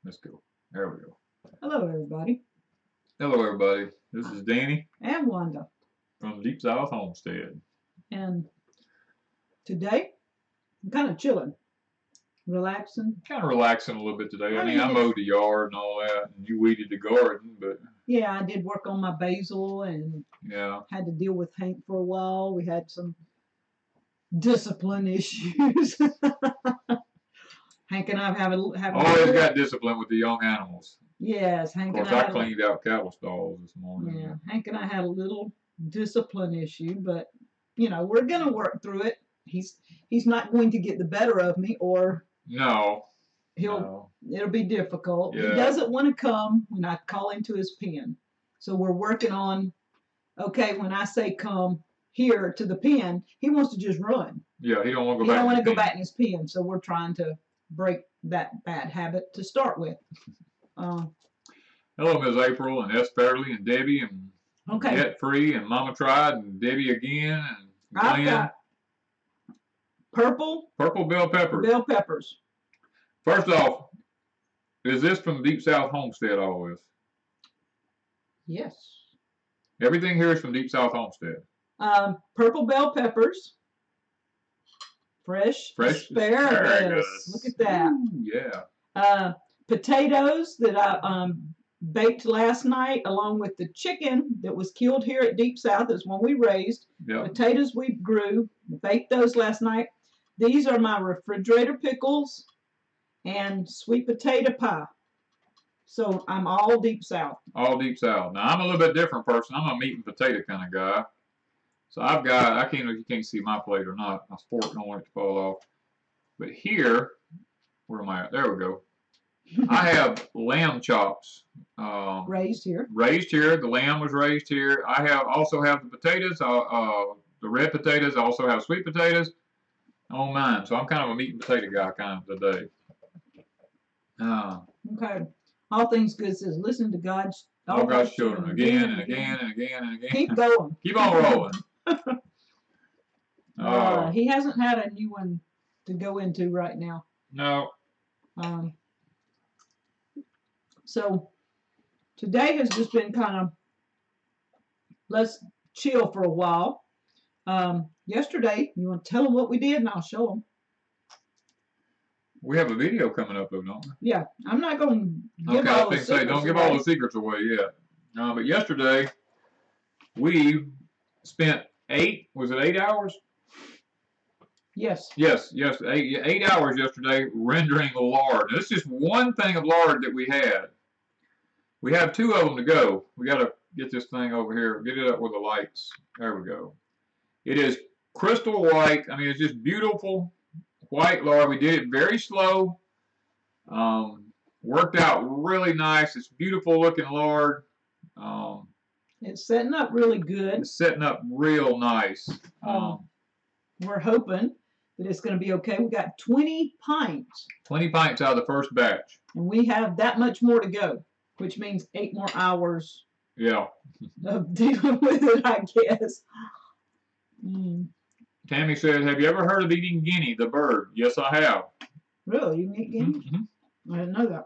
Let's go. There we go. Hello, everybody. Hello, everybody. This is Danny And Wanda. from Deep South Homestead. And today, I'm kind of chilling, relaxing. Kind of relaxing a little bit today. I mean, I mowed the yard and all that, and you weeded the garden, but yeah, I did work on my basil and had to deal with Hank for a while. We had some discipline issues. Hank and I have always got discipline with the young animals. Yes, Hank and I. Of course, I cleaned out cattle stalls this morning. Yeah, Hank and I had a little discipline issue, but you know we're gonna work through it. He's not going to get the better of me, or no, it'll be difficult. Yeah. He doesn't want to come when I call him to his pen, so we're working on. Okay, when I say come here to the pen, he wants to just run. Yeah, he don't want to go back. He don't want to go back in his pen, so we're trying to break that bad habit to start with. Hello, Ms. April and S. Fairley and Debbie and Get Free and Mama Tried and Debbie again and Glenn. I've got purple bell peppers. Bell peppers. First off, is this from Deep South Homestead always? Yes. Everything here is from Deep South Homestead. Purple bell peppers. Fresh asparagus. Look at that. Ooh, yeah. Potatoes that I baked last night along with the chicken that was killed here at Deep South. That's one we raised. Yep. Potatoes we grew. Baked those last night. These are my refrigerator pickles and sweet potato pie. So I'm all Deep South. All Deep South. Now I'm a little bit different person. I'm a meat and potato kind of guy. So I've got, I can't know if you can't see my plate or not. My fork don't want it to fall off. But here, where am I at? There we go. I have lamb chops. Raised here. Raised here. The lamb was raised here. I also have the potatoes, the red potatoes. I also have sweet potatoes on mine. So I'm kind of a meat and potato guy kind of today. Okay. All things good says, listen to all God's children again and again and again and again. Keep going. Keep on rolling. He hasn't had a new one to go into right now. No. So today has just been kind of, let's chill for a while. Yesterday, you want to tell them what we did and I'll show them. We have a video coming up though, don't we? Yeah, I'm not going to give all the secrets don't give all the secrets away yet. But yesterday, we spent 8 hours? Yes. Yes, 8 hours yesterday rendering lard. Now, this is just one thing of lard that we had. We have 2 of them to go. We got to get this thing over here, get it up with the lights. There we go. It is crystal white. I mean, it's just beautiful white lard. We did it very slow. Worked out really nice. It's beautiful looking lard. It's setting up really good. It's setting up real nice. We're hoping that it's going to be okay. We got 20 pints. 20 pints out of the first batch. And we have that much more to go, which means 8 more hours. Yeah. Of dealing with it, I guess. Tammy said, have you ever heard of eating guinea, the bird? Yes, I have. Really? You eat guinea? I didn't know that.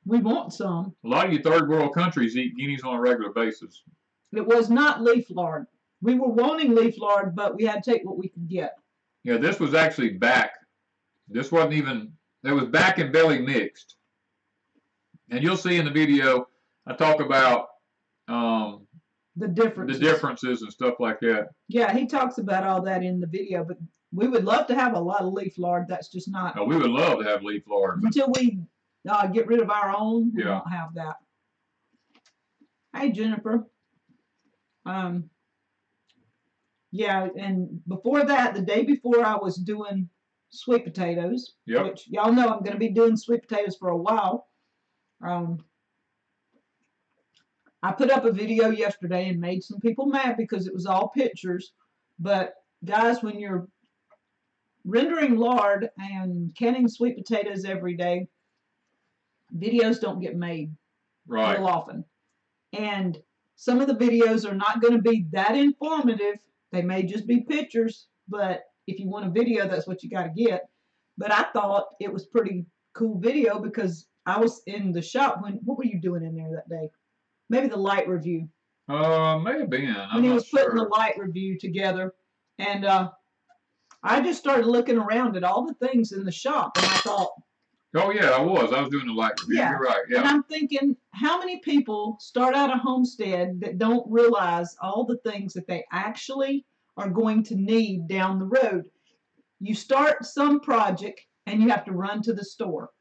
We want some. A lot of you third world countries eat guineas on a regular basis. It was not leaf lard. We were wanting leaf lard, but we had to take what we could get. Yeah, this was actually back. This wasn't even, it was back and belly mixed. And you'll see in the video, I talk about the differences and stuff like that. Yeah, he talks about all that in the video, but we would love to have a lot of leaf lard. That's just not. Oh, we would love to have leaf lard. Until we get rid of our own, we won't have that. Hey, Jennifer. Yeah, and before that, the day before, I was doing sweet potatoes. Yep. Which y'all know I'm going to be doing sweet potatoes for a while. I put up a video yesterday and made some people mad because it was all pictures. But guys, when you're rendering lard and canning sweet potatoes every day, videos don't get made real often. And some of the videos are not going to be that informative. They may just be pictures, but if you want a video, that's what you got to get. But I thought it was pretty cool video because I was in the shop when, what were you doing in there that day? Maybe the light review. May have been. When he was putting the sure. light review together. And I just started looking around at all the things in the shop, and I thought, Oh yeah, I was doing the light review. yeah. You're right. Yeah. And I'm thinking, how many people start out a homestead that don't realize all the things that they actually are going to need down the road? You start some project and you have to run to the store.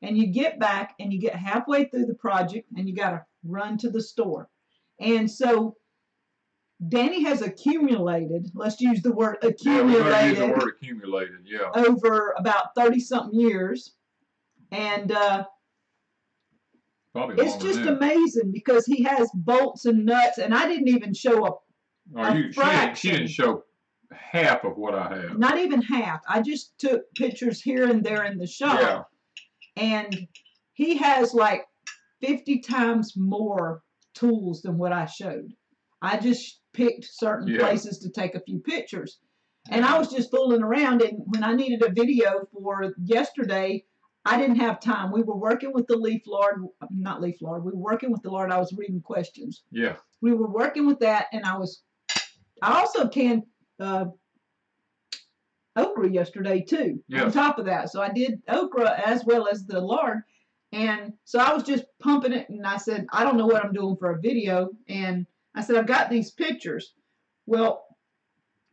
And you get back and you get halfway through the project and you got to run to the store. And so Danny has accumulated, let's use the word accumulated. Yeah, use the word accumulated, yeah. Over about 30-something years. And it's just amazing because he has bolts and nuts, and I didn't even show a fraction. She didn't show half of what I have. Not even half. I just took pictures here and there in the shop. Yeah. And he has like 50 times more tools than what I showed. I just picked certain places to take a few pictures. And I was just fooling around, and when I needed a video for yesterday, I didn't have time. We were working with the leaf lard, not leaf lard, we were working with the lard. I was reading questions. Yeah. We were working with that, and I also canned okra yesterday too, on top of that. So I did okra as well as the lard. And so I was just pumping it, and I said, I don't know what I'm doing for a video. And I said, I've got these pictures. Well,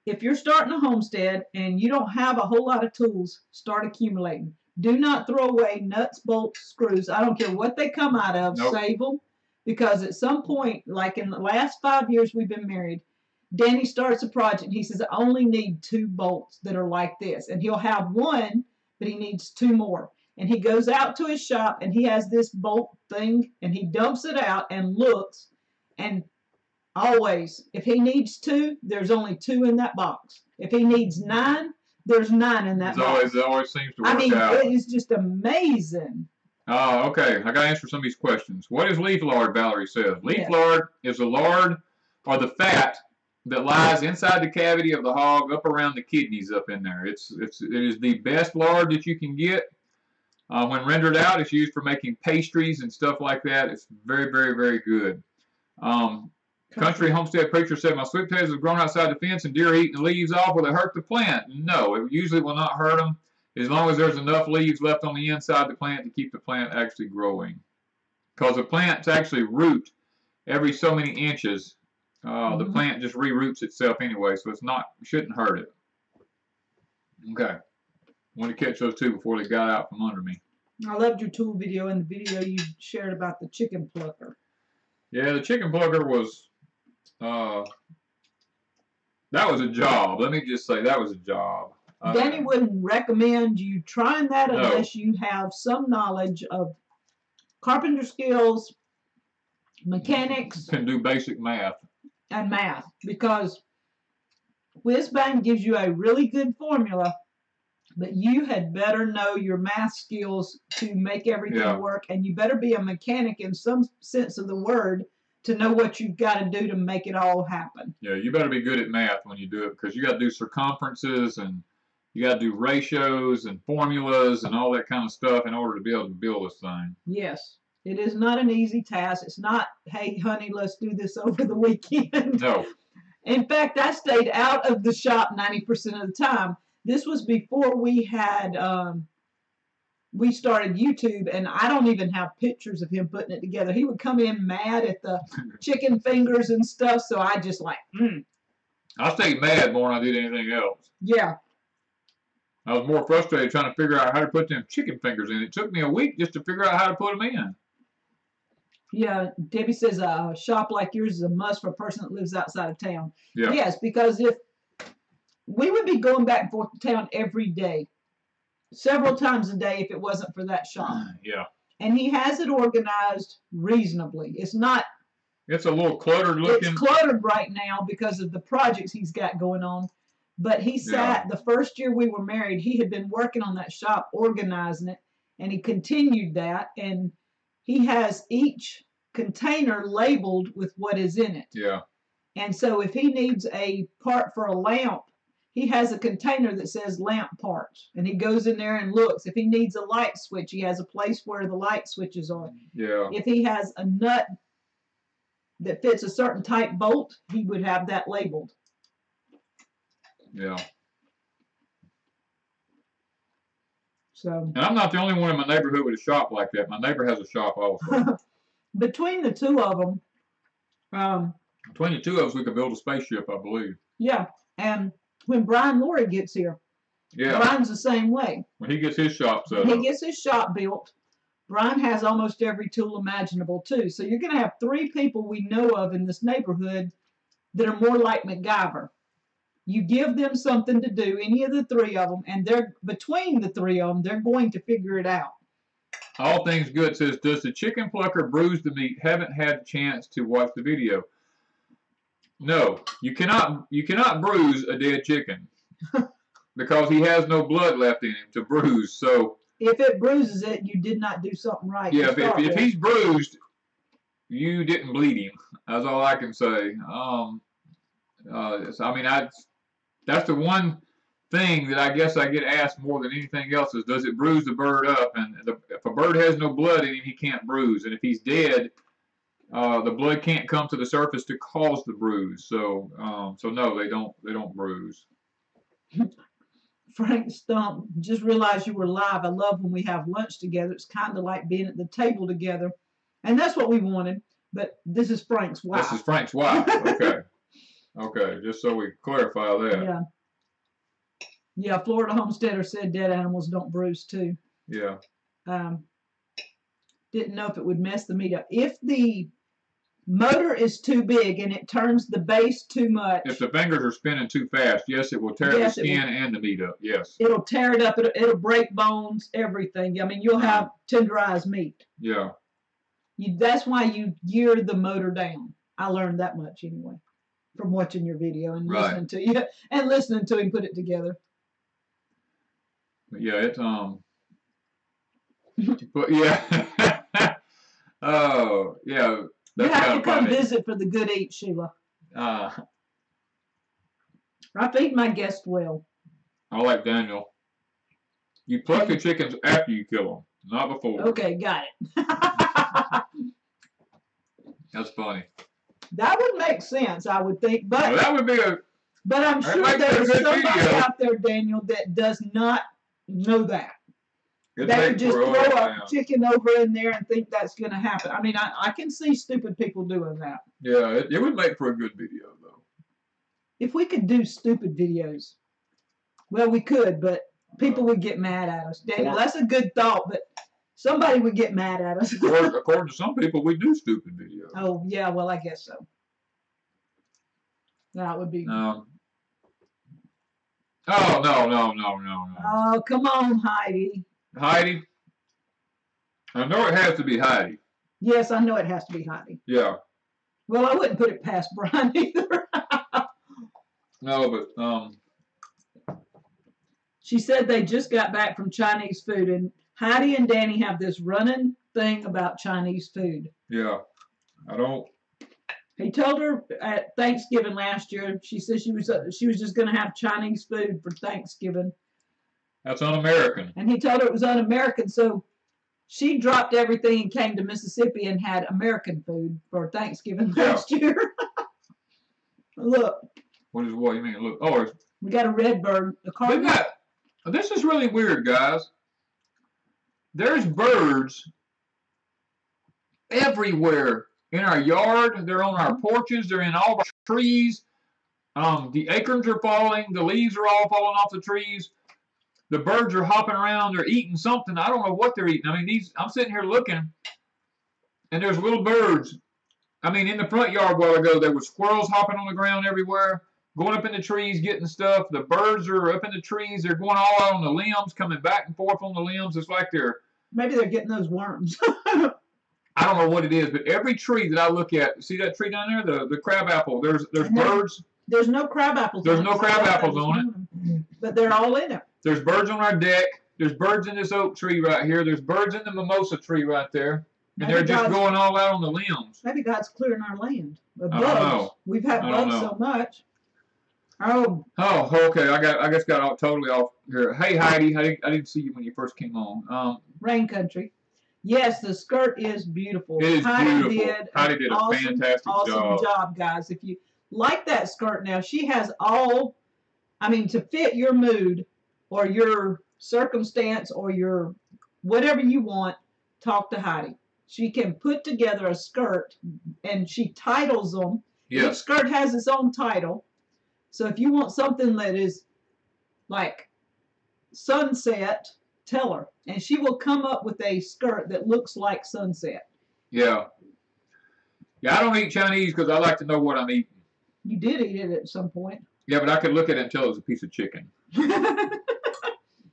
if you're starting a homestead and you don't have a whole lot of tools, start accumulating. Do not throw away nuts, bolts, screws. I don't care what they come out of, save them. Because at some point, like in the last 5 years we've been married, Danny starts a project and he says, I only need 2 bolts that are like this. And he'll have one, but he needs 2 more. And he goes out to his shop and he has this bolt thing and he dumps it out and looks. And always, if he needs 2, there's only 2 in that box. If he needs 9, there's 9 in that box. It always seems to work out. I mean, it is just amazing. Oh, okay. I got to answer some of these questions. What is leaf lard, Valerie says? Leaf lard is the lard or the fat that lies inside the cavity of the hog up around the kidneys up in there. It is the best lard that you can get. When rendered out, it's used for making pastries and stuff like that. It's very, very, very good. Country Homestead Preacher said, my sweet potatoes have grown outside the fence and deer eating the leaves off. Will it hurt the plant? No, it usually will not hurt them as long as there's enough leaves left on the inside of the plant to keep the plant actually growing. Because the plants actually root every so many inches. The plant just re-roots itself anyway, so it shouldn't hurt it. Okay. I want to catch those 2 before they got out from under me. I loved your tool video and the video you shared about the chicken plucker. Yeah, the chicken plucker was, that was a job. Let me just say, that was a job. Danny wouldn't recommend you trying that unless you have some knowledge of carpenter skills, mechanics. Can do basic math. And math, because Whiz-Bang gives you a really good formula, but you had better know your math skills to make everything work, and you better be a mechanic in some sense of the word to know what you've got to do to make it all happen. Yeah, you better be good at math when you do it, because you got to do circumferences and you got to do ratios and formulas and all that kind of stuff in order to be able to build this thing. Yes. It is not an easy task. It's not, hey, honey, let's do this over the weekend. No. In fact, I stayed out of the shop 90% of the time. This was before we had, we started YouTube, and I don't even have pictures of him putting it together. He would come in mad at the chicken fingers and stuff, so I just like, I stayed mad more than I did anything else. Yeah. I was more frustrated trying to figure out how to put them chicken fingers in. It took me a week just to figure out how to put them in. Yeah, Debbie says a shop like yours is a must for a person that lives outside of town. Yeah. Yes, because if we would be going back and forth to town every day, several times a day if it wasn't for that shop. Yeah. And he has it organized reasonably. It's not. It's a little cluttered looking. It's cluttered right now because of the projects he's got going on. But he sat, the first year we were married, he had been working on that shop, organizing it, and he continued that. And he has each container labeled with what is in it. Yeah. And so if he needs a part for a lamp, he has a container that says lamp parts, and he goes in there and looks. If he needs a light switch, he has a place where the light switches are. Yeah. If he has a nut that fits a certain type bolt, he would have that labeled. Yeah. So. And I'm not the only one in my neighborhood with a shop like that. My neighbor has a shop also. Between the two of them. Between the two of us, we could build a spaceship, I believe. Yeah, and when Brian Laurie gets here, yeah, Brian's the same way. When he gets his shop set up. He gets his shop built. Brian has almost every tool imaginable too. So you're going to have 3 people we know of in this neighborhood that are more like MacGyver. You give them something to do, any of the 3 of them, and they're between the 3 of them, they're going to figure it out. All Things Good says, does the chicken plucker bruise the meat? Haven't had a chance to watch the video. No, you cannot bruise a dead chicken because he has no blood left in him to bruise. So if it bruises it, you did not do something right. Yeah, if he's bruised, you didn't bleed him. That's all I can say. So, I mean, that's the one thing that I guess I get asked more than anything else is, does it bruise the bird up? And if a bird has no blood in him, he can't bruise. And if he's dead, the blood can't come to the surface to cause the bruise. So, so no, they don't bruise. Frank Stump, just realized you were live. I love when we have lunch together. It's kind of like being at the table together. And that's what we wanted. But this is Frank's wife. This is Frank's wife. Okay. Okay, just so we clarify that. Yeah. Yeah, Florida Homesteader said dead animals don't bruise too. Yeah. Didn't know if it would mess the meat up. If the motor is too big and it turns the base too much. If the fingers are spinning too fast, yes, it will tear the skin and the meat up. Yes. It'll tear it up. It'll break bones, everything. I mean, you'll have tenderized meat. Yeah. That's why you gear the motor down. I learned that much anyway from watching your video and listening to you and listening to him put it together. But yeah, it's but yeah. Oh yeah. You have to come visit for the good eat, Sheila. I feed my guests well. I like Daniel. You pluck the chickens after you kill them, not before. Okay, got it. That's funny. That would make sense, I would think. But well, that would be a. But I'm sure there's somebody out there, Daniel, that does not know that. They would just throw a chicken over in there and think that's going to happen. I mean, I can see stupid people doing that. Yeah, it would make for a good video, though. If we could do stupid videos, well, we could, but people would get mad at us. Daniel, that's a good thought, but somebody would get mad at us. According to some people, we do stupid videos. Oh, yeah, well, I guess so. That would be... Oh, no. Oh, come on, Heidi. Heidi? I know it has to be Heidi. Yes, I know it has to be Heidi. Yeah. Well, I wouldn't put it past Brian either. No, but she said they just got back from Chinese food, and Heidi and Danny have this running thing about Chinese food. Yeah. I don't. He told her at Thanksgiving last year. She said she was just going to have Chinese food for Thanksgiving. That's un-American. And he told her it was un-American, so she dropped everything and came to Mississippi and had American food for Thanksgiving last year. Look. What do you mean? Look. Oh, we got a red bird. This is really weird, guys. There's birds everywhere in our yard. They're on our porches. They're in all the trees. The acorns are falling. The leaves are all falling off the trees. The birds are hopping around. They're eating something. I don't know what they're eating. I mean, I'm sitting here looking, and there's little birds. I mean, in the front yard a while ago, there were squirrels hopping on the ground everywhere, going up in the trees, getting stuff. The birds are up in the trees. They're going all out on the limbs, coming back and forth on the limbs. It's like maybe they're getting those worms. I don't know what it is, but every tree that I look at, see that tree down there, the crab apple. There's birds. There's no crab apples. There's no crab apples on it, but they're all in it. There's birds on our deck. There's birds in this oak tree right here. There's birds in the mimosa tree right there. And they're just going all out on the limbs. Maybe God's clearing our land. I don't know. We've had bugs so much. Oh. Oh, okay. I just got totally off here. Hey Heidi, I didn't see you when you first came on. Rain Country. Yes, the skirt is beautiful. It is beautiful. Heidi did a awesome, fantastic job, guys. If you like that skirt now, she has all, I mean, to fit your mood or your circumstance or your whatever you want, talk to Heidi. She can put together a skirt and she titles them. Yes. Each skirt has its own title. So if you want something that is like sunset, tell her. And she will come up with a skirt that looks like sunset. Yeah. Yeah, I don't eat Chinese because I like to know what I'm eating. You did eat it at some point. Yeah, but I could look at it and tell it was a piece of chicken.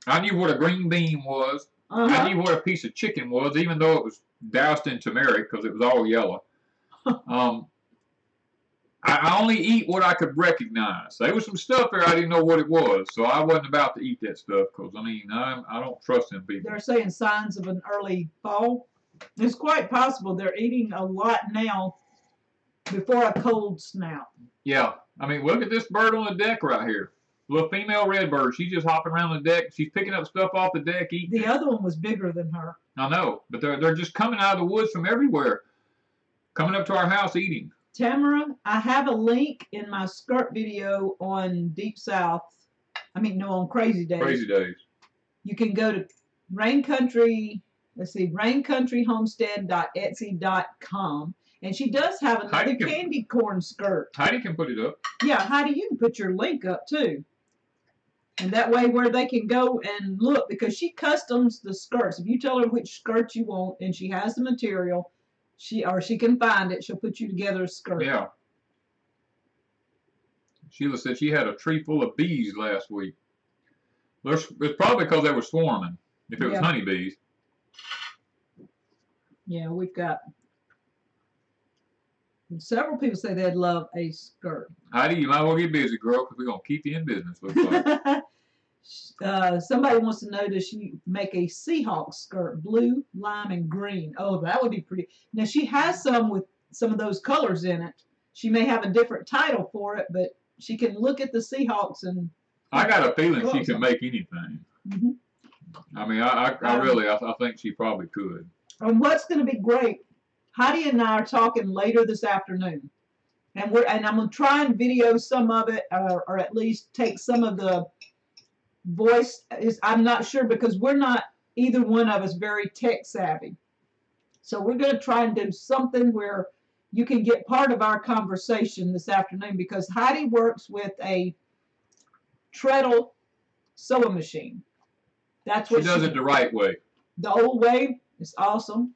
I knew what a green bean was. I knew what a piece of chicken was, even though it was doused in turmeric because it was all yellow. I only eat what I could recognize. There was some stuff there I didn't know what it was, so I wasn't about to eat that stuff because, I mean, I don't trust them people. They're saying signs of an early fall. It's quite possible they're eating a lot now before a cold snap. Yeah. I mean, look at this bird on the deck right here. Little female redbird. She's just hopping around the deck. She's picking up stuff off the deck, eating The other one was bigger than her. I know, but they're just coming out of the woods from everywhere, coming up to our house eating. Tamara, I have a link in my skirt video on Deep South. On Crazy Days. Crazy Days. You can go to Rain Country, raincountryhomestead.etsy.com. And she does have another candy corn skirt. Heidi can put it up. Yeah, Heidi, you can put your link up too. And that way where they can go and look, because she customs the skirts. If you tell her which skirt you want and she has the material, she can find it, she'll put you together a skirt. Yeah. Sheila said she had a tree full of bees last week. It's probably because they were swarming, if it was honeybees. Yeah, we've got several people say they'd love a skirt. Heidi, you might well get busy, girl, because we're going to keep you in business, looks like. Somebody wants to know, does she make a Seahawk skirt, blue, lime, and green? Oh, that would be pretty. Now, she has some with some of those colors in it. She may have a different title for it, but she can look at the Seahawks and... I got a feeling she can make anything. Mm-hmm. I mean, I really think she probably could. And what's going to be great, Heidi and I are talking later this afternoon. And I'm going to try and video some of it, or at least take some of the voice. I'm not sure, because we're not, either one of us, very tech savvy. So we're going to try and do something where you can get part of our conversation this afternoon, because Heidi works with a treadle sewing machine. That's what she does it the right way. The old way is awesome.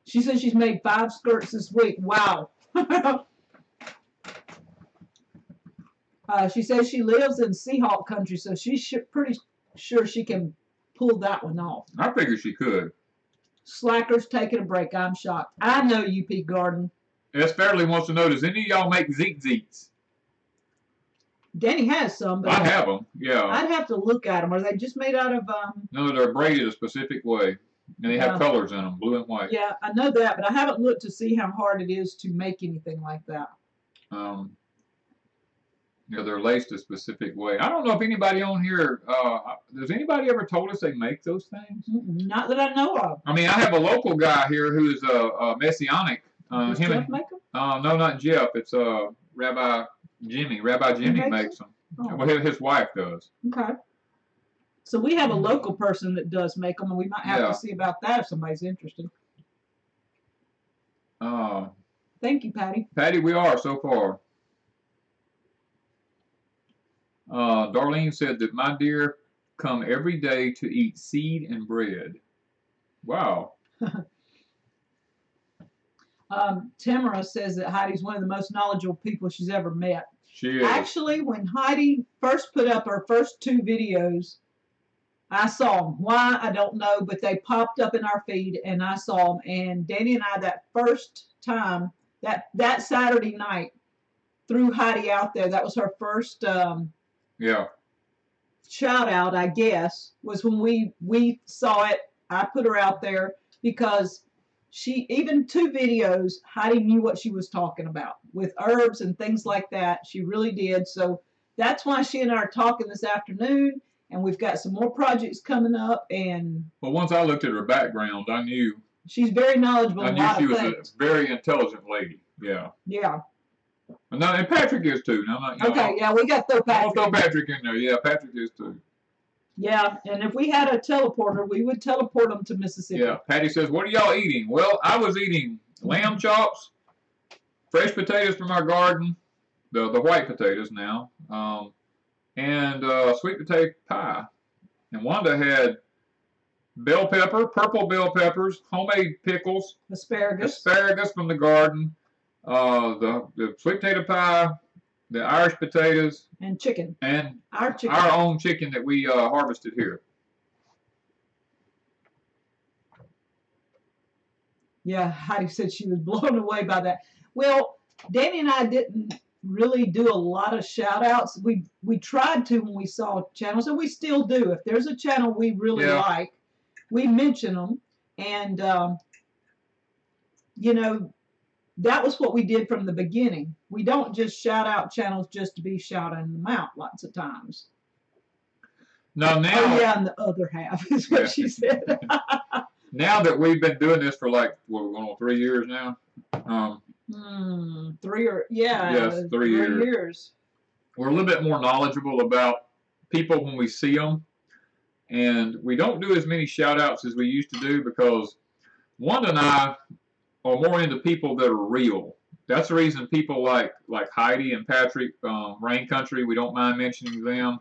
She says she's made 5 skirts this week. Wow. She says she lives in Seahawk country, so she's pretty sure she can pull that one off. I figure she could. Slacker's taking a break. I'm shocked. I know UP Garden. S. Fairley wants to know, does any of y'all make zeet-zeets? Danny has some, but I have them, yeah. I'd have to look at them. Are they just made out of... No, they're braided a specific way. And they have colors in them, blue and white. Yeah, I know that, but I haven't looked to see how hard it is to make anything like that. They're laced a specific way. I don't know if anybody on here, does anybody ever told us they make those things? Not that I know of. I mean, I have a local guy here who's a Messianic. Does Jeff make them? No, not Jeff. It's Rabbi Jimmy. Rabbi Jimmy makes them. Oh. Well, his wife does. Okay. So we have a local person that does make them, and we might have to see about that if somebody's interested. Thank you, Patty. Patty, we are so far. Darlene said that my deer come every day to eat seed and bread. Wow. Tamara says that Heidi's one of the most knowledgeable people she's ever met. She is. Actually, when Heidi first put up her first 2 videos, I saw them. Why, I don't know, but they popped up in our feed, and I saw them. And Danny and I, that first time, that Saturday night, threw Heidi out there. That was her first shout out, I guess, was when we saw it. I put her out there because even 2 videos, Heidi knew what she was talking about with herbs and things like that. She really did. So that's why she and I are talking this afternoon, and we've got some more projects coming up. And well, once I looked at her background, I knew she's very knowledgeable. I knew she was a very intelligent lady. Yeah. Yeah. And Patrick is too. Now, okay. Yeah, we got to throw Patrick. I'll throw Patrick in there. Yeah, Patrick is too. Yeah, and if we had a teleporter, we would teleport them to Mississippi. Yeah, Patty says, what are y'all eating? Well, I was eating lamb chops, fresh potatoes from our garden, the white potatoes now, and sweet potato pie. And Wanda had bell pepper, purple bell peppers, homemade pickles, asparagus from the garden, the sweet potato pie, the Irish potatoes, and chicken, and our own chicken that we harvested here. Yeah, Heidi said she was blown away by that. Well, Danny and I didn't really do a lot of shout outs. We tried to when we saw channels, and we still do. If there's a channel we really like, we mention them. And you know, that was what we did from the beginning. We don't just shout out channels just to be shouting them out lots of times. No, now. Oh, yeah, and the other half is what she said. Now that we've been doing this for like, what, we're going on 3 years now? 3 or, yeah. Yes, 3 years. We're a little bit more knowledgeable about people when we see them. And we don't do as many shout outs as we used to do because Wanda and I are more into people that are real. That's the reason people like Heidi and Patrick, Rain Country, we don't mind mentioning them.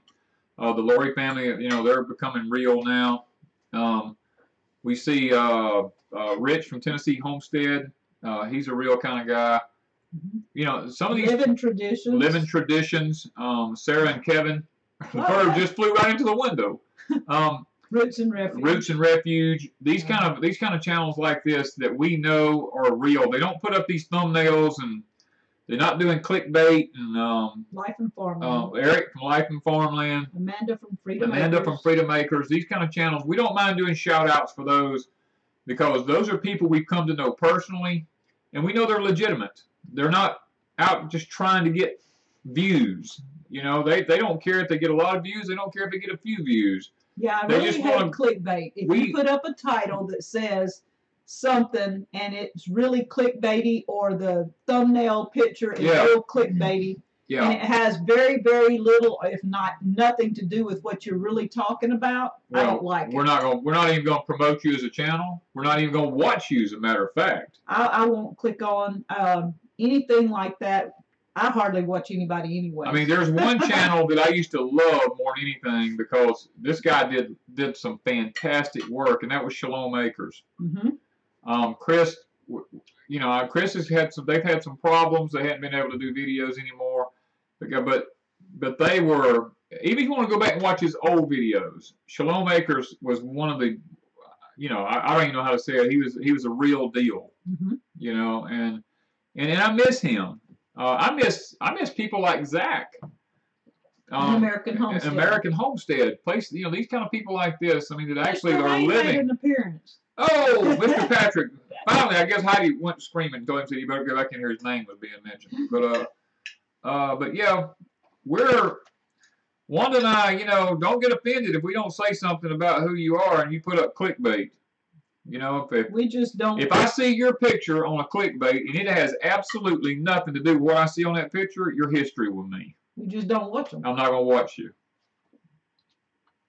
The Lori family, you know, they're becoming real now. We see Rich from Tennessee Homestead. He's a real kind of guy. You know, some of these living traditions. Sarah and Kevin. The bird just flew right into the window. Roots and Refuge. These kind of channels like this that we know are real. They don't put up these thumbnails, and they're not doing clickbait. And Life and Farmland. Eric from Life and Farmland. Amanda from Freedom Makers. These kind of channels, we don't mind doing shout outs for those because those are people we've come to know personally, and we know they're legitimate. They're not out just trying to get views. You know, they don't care if they get a lot of views. They don't care if they get a few views. Yeah, I really hate clickbait. If you put up a title that says something and it's really clickbaity, or the thumbnail picture is real clickbaity, and it has very, very little, if not nothing, to do with what you're really talking about, I don't like it. We're not even going to promote you as a channel. We're not even going to watch you, as a matter of fact. I won't click on anything like that. I hardly watch anybody anyway. I mean, there's one channel that I used to love more than anything because this guy did some fantastic work, and that was Shalom Acres. Chris, you know, Chris has had they've had some problems. They hadn't been able to do videos anymore, but they were. Even if you want to go back and watch his old videos, Shalom Acres was one of the, you know, I don't even know how to say it. He was a real deal, you know, and I miss him. I miss people like Zach. American Homestead. Place, you know, these kind of people like this. I mean, that actually are living. Made an appearance. Oh, Mr. Patrick. Finally, I guess Heidi went screaming and told him, said, you better go back in here. His name was being mentioned. But yeah, Wanda and I, you know, don't get offended if we don't say something about who you are and you put up clickbait. You know, we just don't. If I see your picture on a clickbait and it has absolutely nothing to do with what I see on that picture, you're history with me. We just don't watch them. I'm not going to watch you.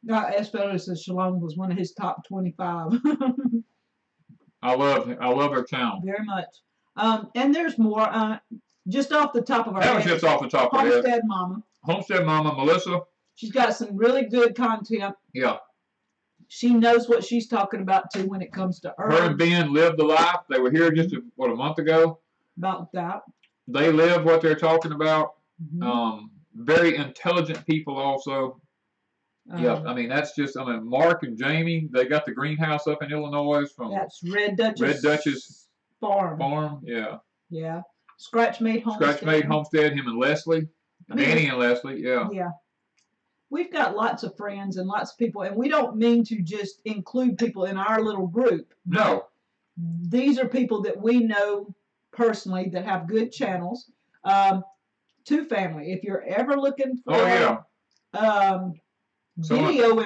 Especially says Shalom was one of his top 25. I love her channel very much. And there's more. Just off the top of our head. That was just off the top of our head. Homestead Mama, Melissa. She's got some really good content. Yeah. She knows what she's talking about too when it comes to herbs. Her and Ben lived the life. They were here just a month ago. About that. They live what they're talking about. Very intelligent people also. Yeah, I mean that's just. I mean Mark and Jamie. They got the greenhouse up in Illinois from. That's Red Duchess Farm. Yeah. Yeah. Scratch Made Homestead. Him and Leslie. Danny and Leslie. Yeah. Yeah. We've got lots of friends and lots of people, and we don't mean to just include people in our little group. No. these are people that we know personally that have good channels. To family, if you're ever looking for video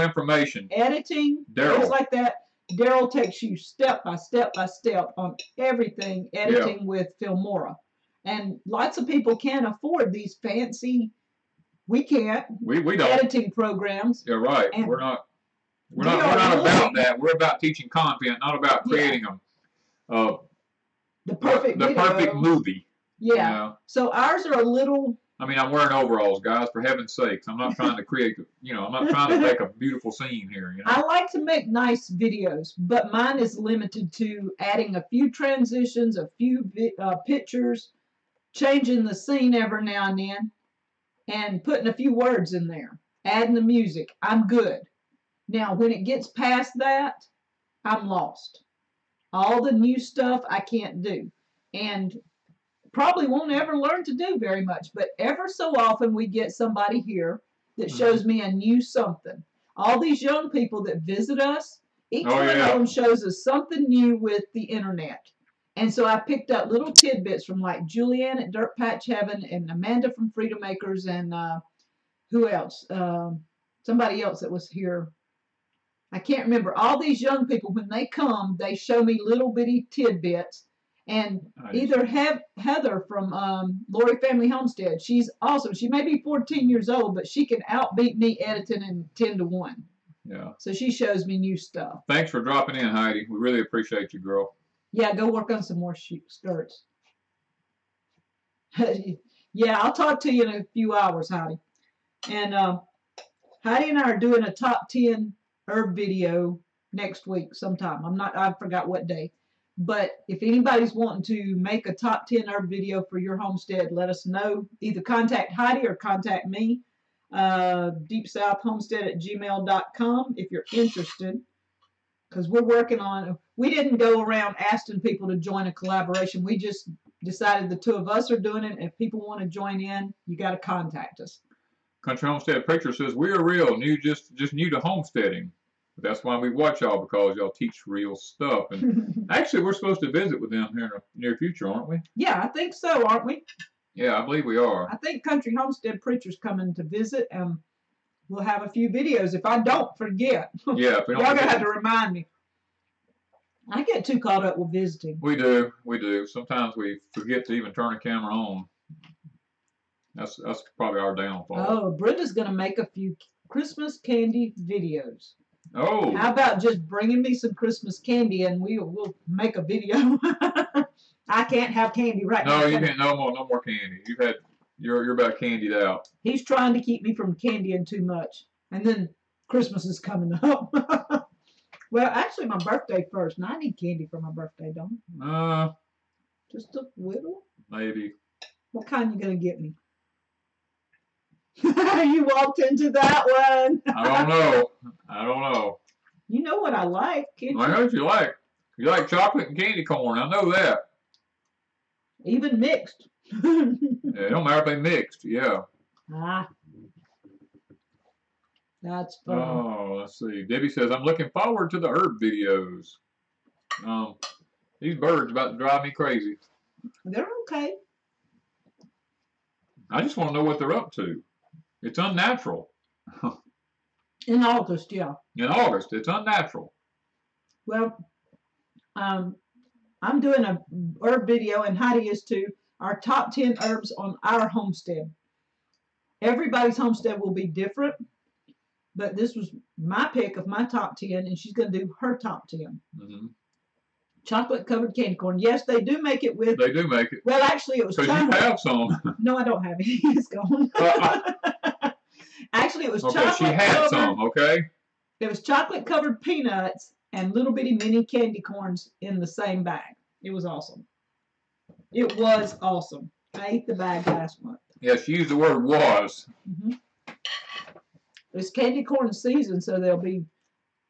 information, editing, things like that, Daryl takes you step by step on everything editing with Filmora. And lots of people can't afford these fancy, we don't. Editing programs. Yeah, right. And we're not about that. We're about teaching content, not about creating them. The perfect movie. Yeah. You know? So ours are a little. I mean, I'm wearing overalls, guys, for heaven's sakes. I'm not trying to create, I'm not trying to make a beautiful scene here. You know? I like to make nice videos, but mine is limited to adding a few transitions, a few pictures, changing the scene every now and then, and putting a few words in there, adding the music. I'm good. Now, when it gets past that, I'm lost. All the new stuff I can't do. And probably won't ever learn to do very much, but ever so often we get somebody here that shows me a new something. All these young people that visit us, each one of them shows us something new with the internet. And so I picked up little tidbits from like Julianne at Dirt Patch Heaven and Amanda from Freedom Makers and who else? Somebody else that was here. I can't remember. All these young people, when they come, they show me little bitty tidbits. And either Heather from Lori Family Homestead, she's awesome. She may be 14 years old, but she can outbeat me editing in 10 to 1. Yeah. So she shows me new stuff. Thanks for dropping in, Heidi. We really appreciate you, girl. Yeah, go work on some more skirts. Yeah, I'll talk to you in a few hours, Heidi. And Heidi and I are doing a top 10 herb video next week sometime. I forgot what day. But if anybody's wanting to make a top 10 herb video for your homestead, let us know. Either contact Heidi or contact me. deepsouthhomestead@gmail.com if you're interested. Because we're working on, we didn't go around asking people to join a collaboration. We just decided the two of us are doing it. If people want to join in, you got to contact us. Country Homestead Preacher says, we are real, just new to homesteading. That's why we watch y'all, because y'all teach real stuff. And actually, we're supposed to visit with them here in the near future, aren't we? Yeah, I think so, aren't we? Yeah, I believe we are. I think Country Homestead Preacher's coming to visit, and we'll have a few videos. If I don't forget, yeah, if we don't y'all gonna have to remind me. I get too caught up with visiting. We do. Sometimes we forget to even turn the camera on. That's probably our downfall. Oh, Brenda's gonna make a few Christmas candy videos. Oh. How about just bringing me some Christmas candy and we'll make a video. I can't have candy right now. No, you can't. No more candy. You're about candied out. He's trying to keep me from candying too much. And then Christmas is coming up. Well, actually my birthday first, and I need candy for my birthday, don't I? Just a little? Maybe. What kind you gonna get me? You walked into that one. I don't know. You know what I like, can't you? I know what you like. You like chocolate and candy corn. I know that. Even mixed. Yeah, it don't matter if they mixed. Yeah. That's fun. Oh, let's see. Debbie says, I'm looking forward to the herb videos. These birds about to drive me crazy. They're okay. I just want to know what they're up to. It's unnatural. In August, yeah. In August, it's unnatural. Well, I'm doing a herb video, and Heidi is too. Our top 10 herbs on our homestead. Everybody's homestead will be different, but this was my pick of my top 10, and she's going to do her top 10. Mm-hmm. Chocolate covered candy corn. Yes, they do make it with. They do make it. Well, actually, it was chocolate. Because you have some. No, I don't have any. It's gone. Actually, it was chocolate. She had some, okay? It was chocolate covered peanuts and little bitty mini candy corns in the same bag. It was awesome. It was awesome. I ate the bag last month. Yeah, she used the word was. Mm-hmm. It's candy corn season, so there'll be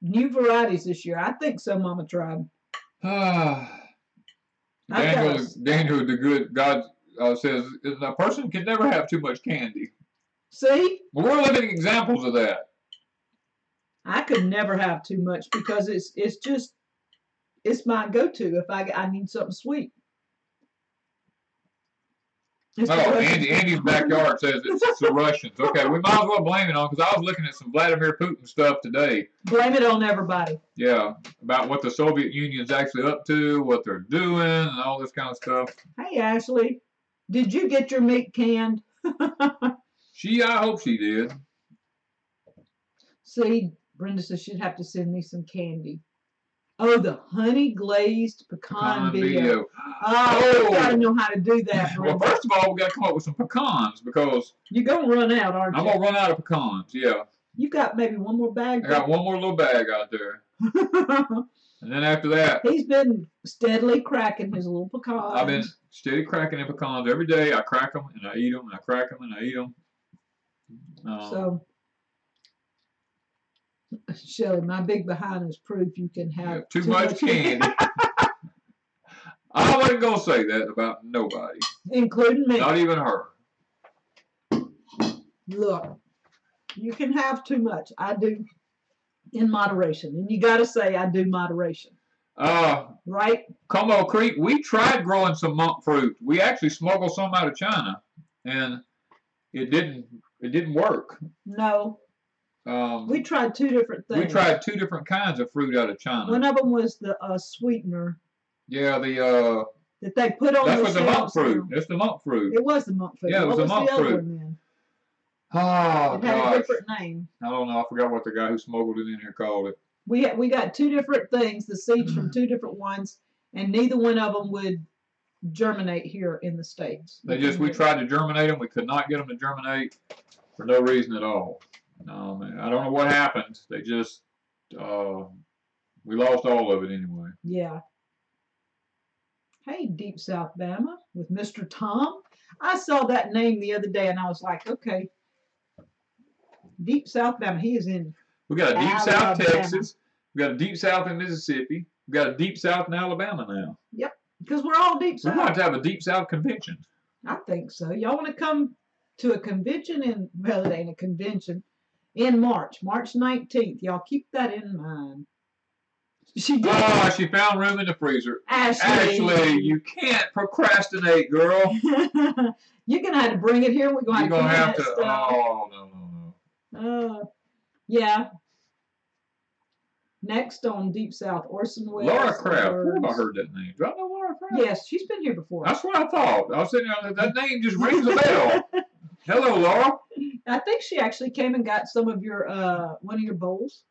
new varieties this year. I think so, Mama tried. Daniel, the good God says, a person can never have too much candy. See? Well, we're living examples of that. I could never have too much because it's it's my go-to if I need something sweet. It's the Oh, Russians. Andy's backyard says it's the Russians. Okay, we might as well blame it on, because I was looking at some Vladimir Putin stuff today. Blame it on everybody. Yeah, about what the Soviet Union's actually up to, what they're doing, and all this kind of stuff. Hey, Ashley, did you get your meat canned? I hope she did. See, Brenda says she'd have to send me some candy. Oh, the honey glazed pecan video. Oh, you gotta know how to do that, Brenda. Well, first of all, we gotta come up with some pecans, because you're gonna run out, aren't you? I'm gonna run out of pecans. Yeah. You got maybe one more bag. I got one more little bag out there. And then after that, he's been steadily cracking his little pecans. I've been steady cracking the pecans every day. I crack them and I eat them, and I crack them and I eat them. So, Shelly, my big behind is proof you can have too much candy. I wasn't gonna say that about nobody, including me. Not even her. Look, you can have too much. I do in moderation, and you got to say I do moderation. Right? Como Creek, we tried growing some monk fruit. We actually smuggled some out of China, and it didn't work. No. We tried two different things. We tried two different kinds of fruit out of China. One of them was the sweetener. Yeah, that they put on. That was the monk fruit. It's the monk fruit. It was the monk fruit. Yeah, it was the monk fruit. Oh, it had a different name. I don't know. I forgot what the guy who smuggled it in here called it. We got two different things, the seeds from two different ones, and neither one of them would germinate here in the States. We tried to germinate them. We could not get them to germinate for no reason at all. No, man. I don't know what happened. They just, we lost all of it anyway. Yeah. Hey, Deep South Bama with Mr. Tom. I saw that name the other day and I was like, okay. Deep South Bama. He is in. We got a Deep South Texas. We got a Deep South in Mississippi. We got a Deep South in Alabama now. Yep. Because we're all Deep South. We're going to have a Deep South convention. I think so. Y'all want to come to a convention well, it ain't a convention. In March 19th. Y'all keep that in mind. She did. Oh, she found room in the freezer. Ashley, you can't procrastinate, girl. You're going to have to bring it here. We're going to have to. Oh, no. Yeah. Next on Deep South, Orson Welles. Laura Kraft. Where have I heard that name? Do I know Laura Kraft? Yes, she's been here before. That's what I thought. I was sitting there, that name just rings a bell. Hello, Laura. I think she actually came and got some of your one of your bowls.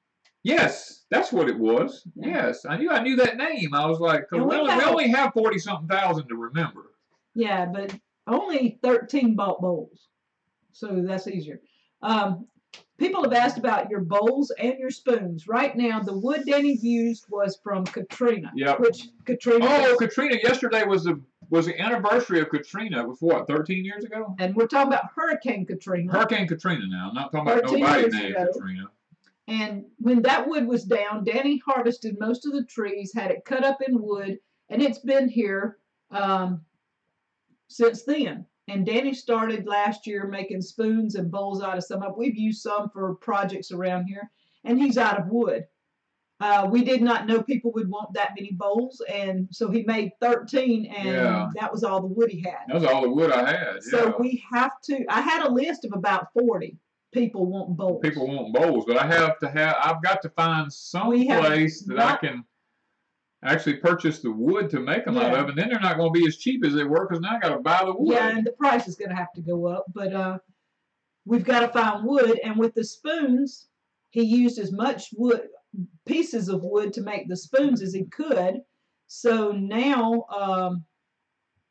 Yes, that's what it was. Yeah. Yes, I knew that name. I was like, we only have 40-something thousand to remember. Yeah, but only 13 bought bowls, so that's easier. People have asked about your bowls and your spoons. Right now, the wood Danny used was from Katrina. Yep. Which Katrina. Oh, Katrina! Yesterday was the anniversary of Katrina. It was what, 13 years ago? And we're talking about Hurricane Katrina. Hurricane Katrina now. I'm not talking about nobody named Katrina. And when that wood was down, Danny harvested most of the trees, had it cut up in wood, and it's been here since then. And Danny started last year making spoons and bowls out of some of it. We've used some for projects around here, and he's out of wood. We did not know people would want that many bowls, and so he made 13, and that was all the wood he had. That was all the wood I had. So we have to. I had a list of about 40 people wanting bowls. People want bowls, but I've got to find some place that I can actually purchase the wood to make them out of, and then they're not going to be as cheap as they were because now I got to buy the wood. Yeah, and the price is going to have to go up, but we've got to find wood. And with the spoons, he used as much pieces of wood to make the spoons as he could. So now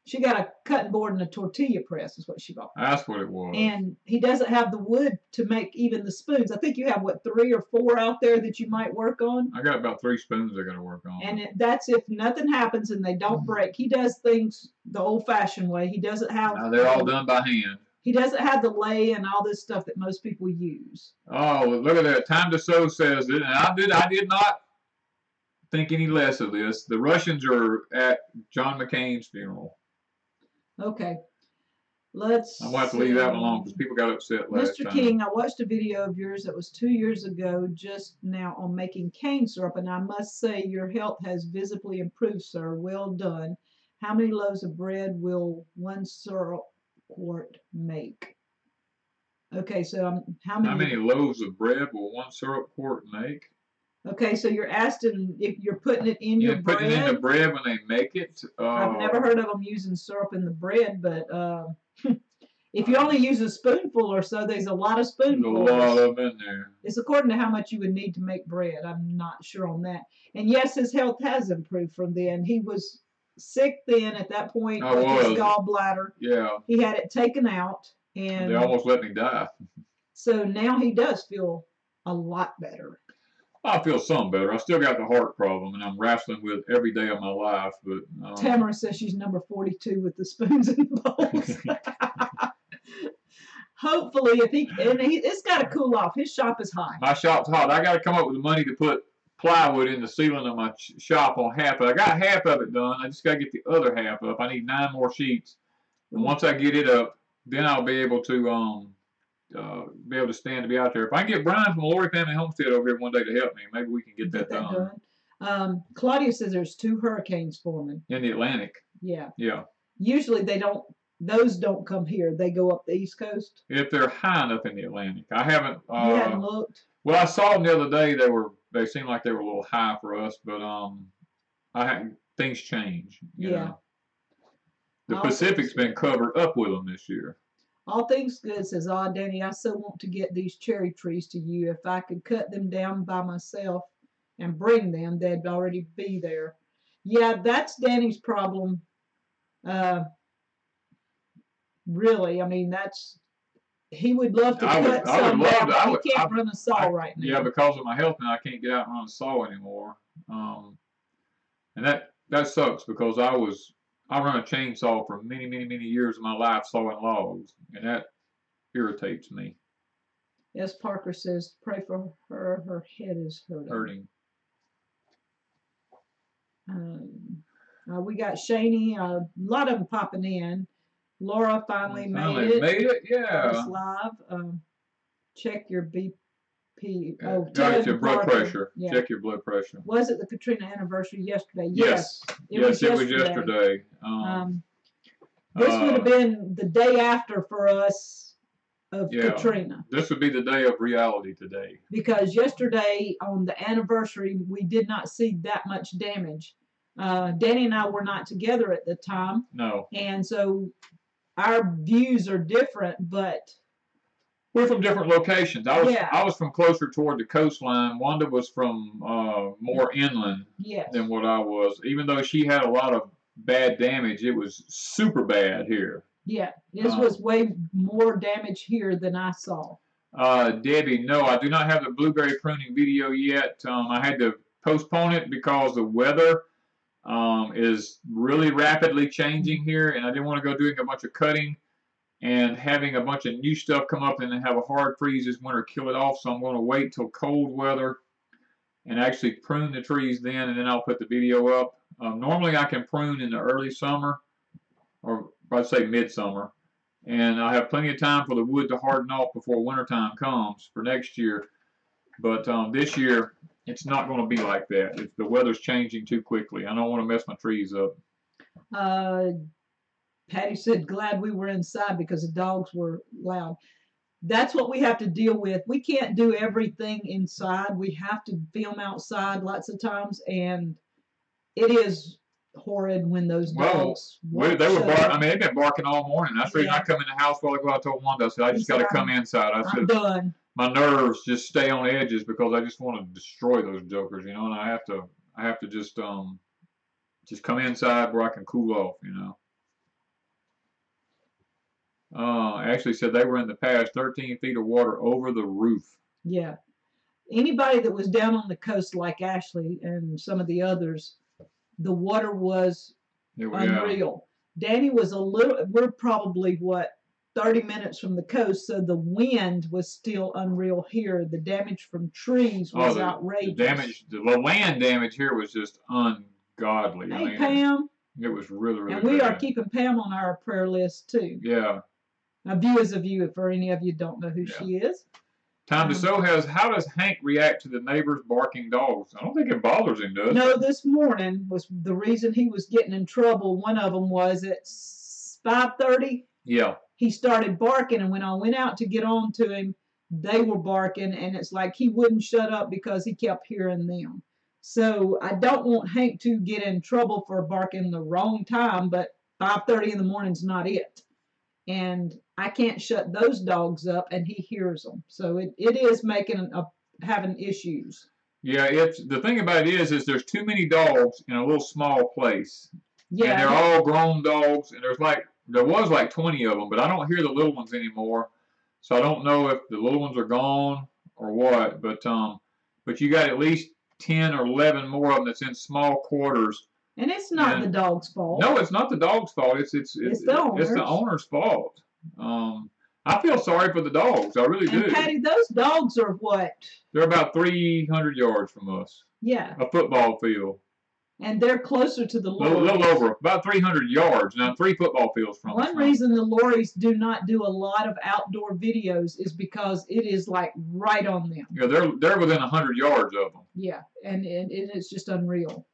she got a cutting board and a tortilla press is what she bought. That's what it was. And he doesn't have the wood to make even the spoons. I think you have, 3 or 4 out there that you might work on? I got about 3 spoons I got to work on. And that's if nothing happens and they don't break. He does things the old-fashioned way. He doesn't have... Now they're all done by hand. He doesn't have the lay and all this stuff that most people use. Oh, look at that. Time to Sew says it. And I did not think any less of this. The Russians are at John McCain's funeral. Okay. Let's I'm going to have to leave that one alone because people got upset last Mr. time. King, I watched a video of yours that was 2 years ago just now on making cane syrup, and I must say your health has visibly improved, sir. Well done. How many loaves of bread will one syrup quart make? Okay, so how many loaves of bread will one syrup quart make? Okay, so you're asking if you're putting it in your bread. Putting it in the bread when they make it. I've never heard of them using syrup in the bread, but if you only use a spoonful or so, there's a lot of spoonfuls. There's a lot of them in there. It's according to how much you would need to make bread. I'm not sure on that. And yes, his health has improved from then. He was sick then at that point with his gallbladder. Yeah. He had it taken out, and they almost let me die. So now he does feel a lot better. I feel some better. I still got the heart problem, and I'm wrestling with every day of my life. But Tamara says she's number 42 with the spoons and bowls. Hopefully, it's got to cool off. His shop is hot. My shop's hot. I got to come up with the money to put plywood in the ceiling of my shop on half. I got half of it done. I just got to get the other half up. I need 9 more sheets, and once I get it up, then I'll be able to stand to be out there. If I can get Brian from Lori Family Homestead over here one day to help me, maybe we can get that done. Claudia says there's 2 hurricanes forming in the Atlantic. Yeah. Yeah. Usually those don't come here. They go up the East Coast. If they're high enough in the Atlantic, I haven't. You haven't looked. Well, I saw them the other day. They seemed like they were a little high for us, but things change. You know. The Pacific's been covered up with them this year. All things good, says Danny. I so want to get these cherry trees to you. If I could cut them down by myself and bring them, they'd already be there. Yeah, that's Danny's problem. Really, I mean, he would love to cut some down, but he can't run a saw right now. Yeah, because of my health now, I can't get out and run a saw anymore. And that sucks because I run a chainsaw for many, many, many years of my life sawing logs, and that irritates me. Yes, Parker says, pray for her. Her head is hurting. We got Shani, a lot of them popping in. Laura finally made it. Yeah. First live. Check your BP. Got your blood pressure. Yeah. Check your blood pressure. Was it the Katrina anniversary yesterday? Yes. It was yesterday. This would have been the day after for us of Katrina. This would be the day of reality today. Because yesterday on the anniversary, we did not see that much damage. Danny and I were not together at the time. No. And so our views are different, but we're from different locations. I was from closer toward the coastline. Wanda was from more inland than what I was. Even though she had a lot of bad damage, it was super bad here. Yeah, this was way more damage here than I saw. Debbie, no, I do not have the blueberry pruning video yet. I had to postpone it because the weather is really rapidly changing here, and I didn't want to go doing a bunch of cutting and having a bunch of new stuff come up and then have a hard freeze this winter kill it off. So I'm going to wait till cold weather and actually prune the trees then, and then I'll put the video up. Normally I can prune in the early summer, or I'd say midsummer, and I have plenty of time for the wood to harden off before wintertime comes for next year. But this year, it's not going to be like that. The weather's changing too quickly. I don't want to mess my trees up. Patty said, glad we were inside because the dogs were loud. That's what we have to deal with. We can't do everything inside. We have to film outside lots of times, and it is horrid when those dogs. They've been barking all morning. That's the reason I come in the house while I go out to Wanda. I said, I just got to come inside. I'm done. My nerves just stay on edges because I just want to destroy those jokers, and I have to just come inside where I can cool off, Actually said they were in the past 13 feet of water over the roof. Yeah. Anybody that was down on the coast like Ashley and some of the others, the water was unreal. Danny was we're probably 30 minutes from the coast, so the wind was still unreal here. The damage from trees was outrageous. The land damage here was just ungodly. Hey, Pam. It was really, really bad. And we are bad. keeping Pam on our prayer list, too. Yeah. A view is a view for any of you who don't know who Yeah. she is. Time to Sew has, how does Hank react to the neighbors barking dogs? I don't think it bothers him, does it? No, this morning was the reason he was getting in trouble. One of them was at 5:30. Yeah. He started barking, and when I went out to get on to him, they were barking, and it's like he wouldn't shut up because he kept hearing them. So I don't want Hank to get in trouble for barking the wrong time, but 5:30 in the morning's not it. And I can't shut those dogs up, and he hears them. So it is making having issues. Yeah, it's the thing about it is there's too many dogs in a little small place. Yeah, and they're all grown dogs, and there was like 20 of them, but I don't hear the little ones anymore. So I don't know if the little ones are gone or what, but you got at least 10 or 11 more of them that's in small quarters. And it's not the dog's fault. No, it's not the dog's fault. It's the owner's fault. I feel sorry for the dogs. I really do. And Patty, those dogs are what? They're about 300 yards from us. Yeah. A football field. And they're closer to the lorries. A little over, about 300 yards. Now, 3 football fields from us. One reason the lorries do not do a lot of outdoor videos is because it is like right on them. Yeah, they're within 100 yards of them. Yeah, and it's just unreal.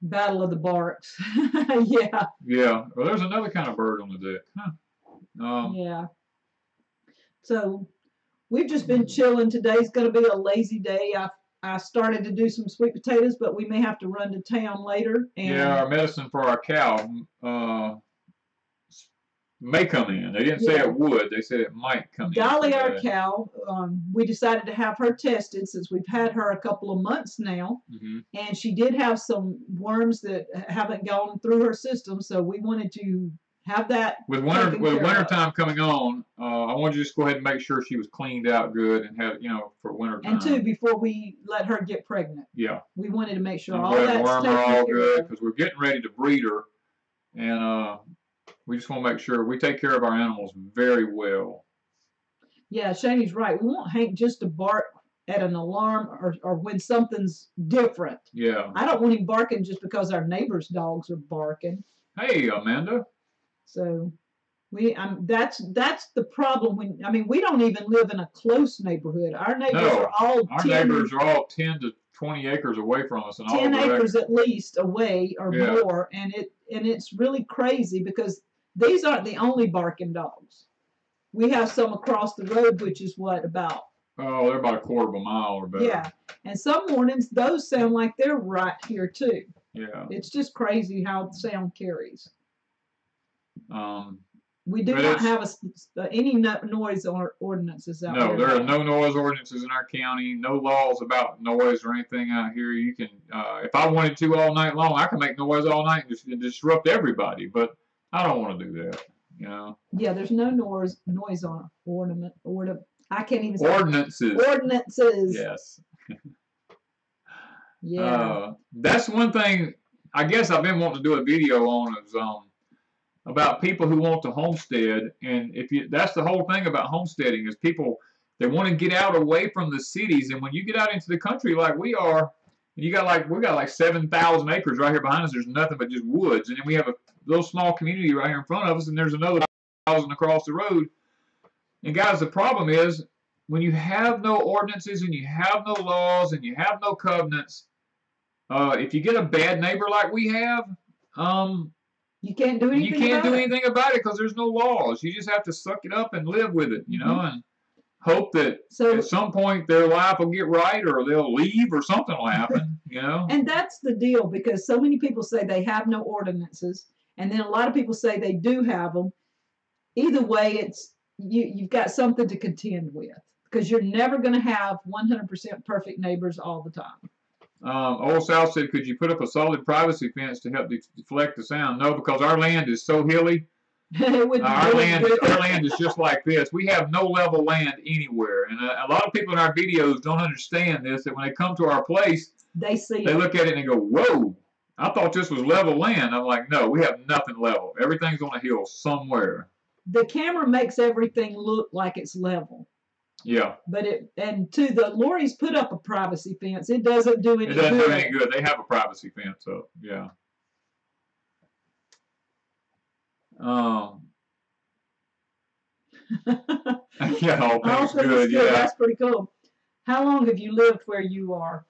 Battle of the Barks. Yeah. Yeah. Well, there's another kind of bird on the deck. Huh. Yeah. So we've just been chilling. Today's going to be a lazy day. I started to do some sweet potatoes, but we may have to run to town later. And yeah, our medicine for our cow may come in. They didn't say it would. They said it might come in. Dolly, our cow, we decided to have her tested since we've had her a couple of months now. Mm-hmm. And she did have some worms that haven't gone through her system, so we wanted to have that. With winter time coming on, I wanted to just go ahead and make sure she was cleaned out good and have, for winter time. And two, before we let her get pregnant. Yeah. We wanted to make sure and all that's worm taken her all care good of. because we're getting ready to breed her, and we just want to make sure we take care of our animals very well. Yeah, Shane's right. We want Hank just to bark at an alarm or when something's different. Yeah. I don't want him barking just because our neighbor's dogs are barking. Hey, Amanda. So that's the problem. We don't even live in a close neighborhood. Our neighbors are all neighbors are all 10 to 20 acres away from us, and 10 acres at least away or more, and it's really crazy because these aren't the only barking dogs. We have some across the road, which is about. Oh, they're about a quarter of a mile or better. Yeah, and some mornings those sound like they're right here too. Yeah. It's just crazy how sound carries. We do but not have any noise ordinances out there. there. No, there are no noise ordinances in our county. No laws about noise or anything out here. You can, if I wanted to all night long, I can make noise all night and disrupt everybody. But I don't want to do that. Yeah, there's no noise on I can't even say ordinances. Ordinances. Yes. Yeah. That's one thing. I guess I've been wanting to do a video on is about people who want to homestead, and that's the whole thing about homesteading is people, they want to get out away from the cities, and when you get out into the country like we are, and we got like 7,000 acres right here behind us, there's nothing but just woods, and then we have a little small community right here in front of us, and there's another 1,000 across the road. And guys, the problem is when you have no ordinances and you have no laws and you have no covenants, if you get a bad neighbor like we have, you can't do anything about it because there's no laws. You just have to suck it up and live with it, and hope that at some point their life will get right or they'll leave or something will happen, And that's the deal, because so many people say they have no ordinances, and then a lot of people say they do have them. Either way, you've got something to contend with, because you're never going to have 100% perfect neighbors all the time. Old South said, could you put up a solid privacy fence to help deflect the sound? No, because our land is so hilly. Our land is just like this. We have no level land anywhere. And a lot of people in our videos don't understand this, that when they come to our place, they look at it and they go, whoa, I thought this was level land. I'm like, no, we have nothing level. Everything's on a hill somewhere. The camera makes everything look like it's level. Yeah. But the lorries put up a privacy fence. It doesn't do any good. It doesn't do any good. They have a privacy fence up. Yeah. Yeah, all things things good. Yeah. That's pretty cool. How long have you lived where you are?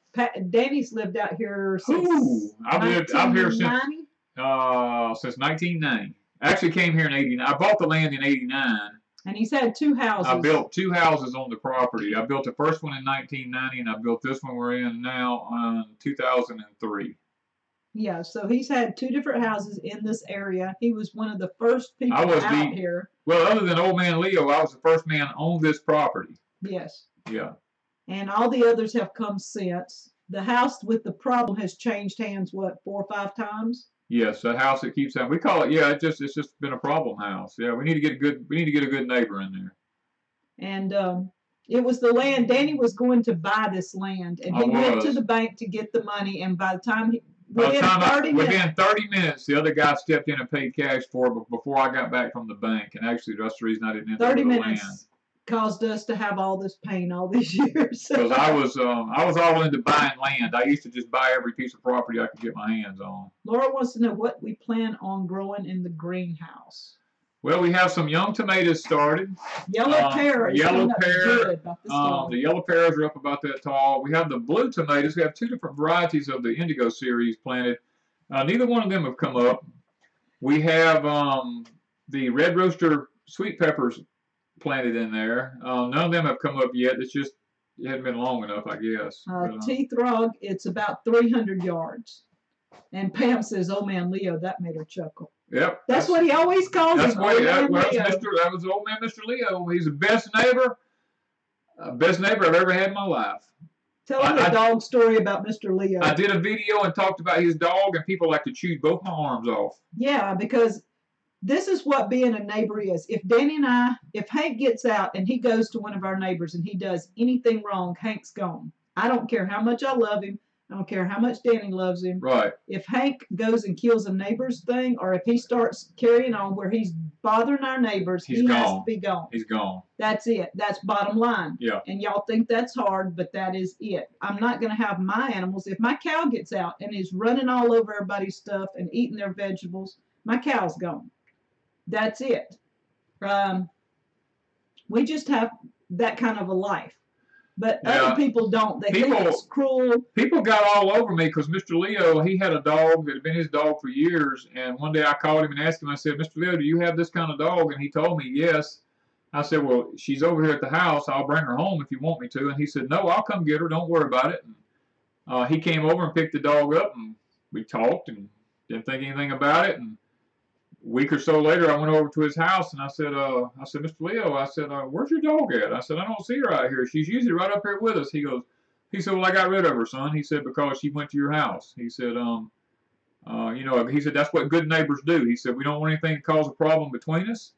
Danny's lived out here since I've here since 1990. I actually came here in '89. I bought the land in '89. And he's had 2 houses. I built 2 houses on the property. I built the first one in 1990, and I built this one we're in now in 2003. Yeah, so he's had 2 different houses in this area. He was one of the first people out here. Well, other than Old Man Leo, I was the first man on this property. Yes. Yeah. And all the others have come since. The house with the problem has changed hands, what, 4 or 5 times? Yes, the house that keeps on. We call it. Yeah, it's just been a problem house. Yeah, we need to get a good neighbor in there. And it was the land. Danny was going to buy this land, and he went to the bank to get the money. And by the time within 30 minutes, the other guy stepped in and paid cash for it before I got back from the bank. And actually, that's the reason I didn't end up with the land. 30 minutes caused us to have all this pain all these years. Because I was all into buying land. I used to just buy every piece of property I could get my hands on. Laura wants to know what we plan on growing in the greenhouse. Well, we have some young tomatoes started. Yellow pear is yellow pear. Good about this tall. The yellow pears are up about that tall. We have the blue tomatoes. We have 2 different varieties of the indigo series planted. Neither one of them have come up. We have the red roaster sweet peppers planted in there. None of them have come up yet. It hadn't been long enough, I guess. Teeth Rog, it's about 300 yards. And Pam says, "Oh man, Leo," that made her chuckle. Yep. That's what he always calls him. That was old man Mr. Leo. He's the best neighbor I've ever had in my life. Tell him the dog story about Mr. Leo. I did a video and talked about his dog, and people like to chew both my arms off. Yeah, because this is what being a neighbor is. If Hank gets out and he goes to one of our neighbors and he does anything wrong, Hank's gone. I don't care how much I love him. I don't care how much Danny loves him. Right. If Hank goes and kills a neighbor's thing, or if he starts carrying on where he's bothering our neighbors, he has to be gone. He's gone. That's it. That's bottom line. Yeah. And y'all think that's hard, but that is it. I'm not going to have my animals. If my cow gets out and is running all over everybody's stuff and eating their vegetables, my cow's gone. That's it. We just have that kind of a life. But other people don't. They think it's cruel. People got all over me because Mr. Leo, he had a dog that had been his dog for years. And one day I called him and asked him, I said, "Mr. Leo, do you have this kind of dog?" And he told me, yes. I said, "Well, she's over here at the house. I'll bring her home if you want me to." And he said, "No, I'll come get her. Don't worry about it." And, he came over and picked the dog up, and we talked and didn't think anything about it. And a week or so later, I went over to his house, and I said, "Mr. Leo," I said, "Where's your dog at?" I said, "I don't see her out here. She's usually right up here with us." He said, "Well, I got rid of her, son." He said, "Because she went to your house." He said, he said, "That's what good neighbors do." He said, "We don't want anything to cause a problem between us."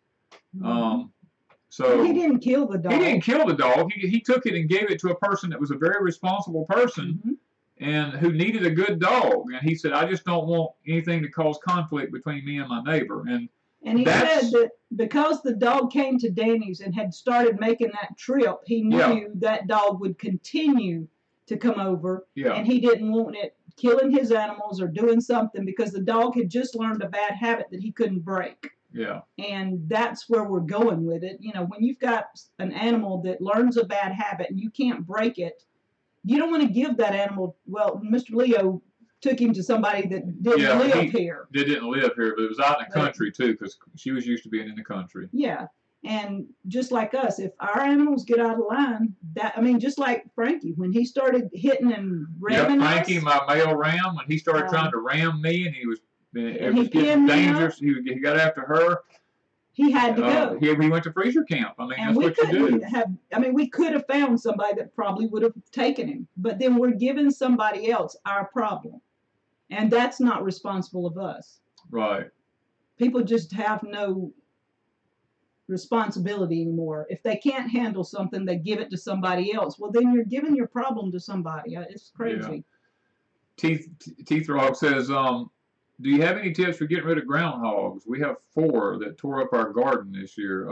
So he didn't kill the dog. He didn't kill the dog. He took it and gave it to a person that was a very responsible person. Mm-hmm. And who needed a good dog. And he said, "I just don't want anything to cause conflict between me and my neighbor." And he said that because the dog came to Danny's and had started making that trip, he knew that dog would continue to come over. Yeah. And he didn't want it killing his animals or doing something because the dog had just learned a bad habit that he couldn't break. Yeah. And that's where we're going with it. You know, when you've got an animal that learns a bad habit and you can't break it, you don't want to give that animal. Well, Mr. Leo took him to somebody that didn't live here. They didn't live here, but it was out in the country too, because she was used to being in the country. Yeah, and just like us, if our animals get out of line, just like Frankie, when he started hitting and ramming Frankie, my male ram, when he started trying to ram me, and it was getting dangerous. He got after her. He had to go. He went to freezer camp. That's what you do. We could have found somebody that probably would have taken him, but then we're giving somebody else our problem, and that's not responsible of us. Right. People just have no responsibility anymore. If they can't handle something, they give it to somebody else. Well, then you're giving your problem to somebody. It's crazy. Yeah. Teeth Rock says, "Do you have any tips for getting rid of groundhogs? We have 4 that tore up our garden this year."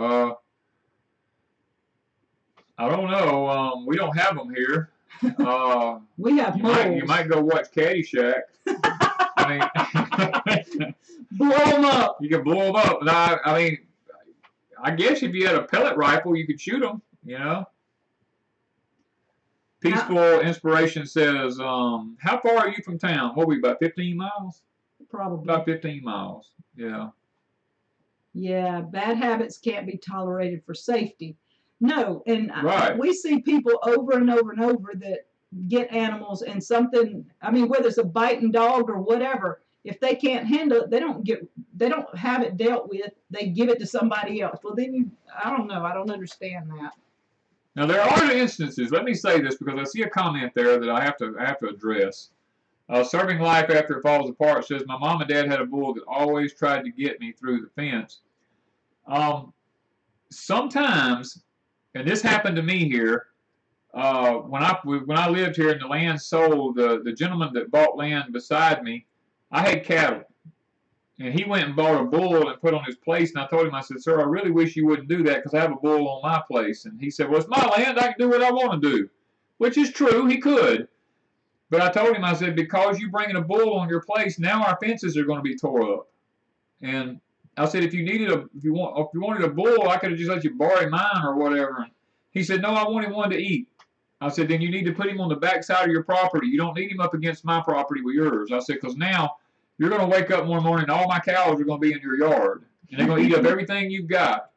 I don't know. We don't have them here. We have moles. You might go watch Caddyshack. Blow them up. You can blow them up. But I guess if you had a pellet rifle, you could shoot them, you know. Peaceful Inspiration says, how far are you from town? What are we, about 15 miles? Probably. About 15 miles, yeah. Yeah, bad habits can't be tolerated for safety. No, and right. We see people over and over and over that get animals and something, I mean, whether it's a biting dog or whatever, if they can't handle it, they don't have it dealt with, they give it to somebody else. Well, then I don't know, I don't understand that. Now there are instances, let me say this because I see a comment there that I have to address. Serving Life After It Falls Apart says, my mom and dad had a bull that always tried to get me through the fence. Sometimes, and this happened to me here, when I lived here and the land sold, the gentleman that bought land beside me, I had cattle. And he went and bought a bull and put on his place. And I told him, I said, sir, I really wish you wouldn't do that because I have a bull on my place. And he said, well, it's my land. I can do what I want to do. Which is true. He could. But I told him, I said, because you bringing a bull on your place, now our fences are going to be tore up. And I said, if you wanted a bull, I could have just let you borrow mine or whatever. And he said, no, I wanted one to eat. I said, then you need to put him on the back side of your property. You don't need him up against my property with yours. I said, because now you're going to wake up one morning and all my cows are going to be in your yard. And they're going to eat up everything you've got.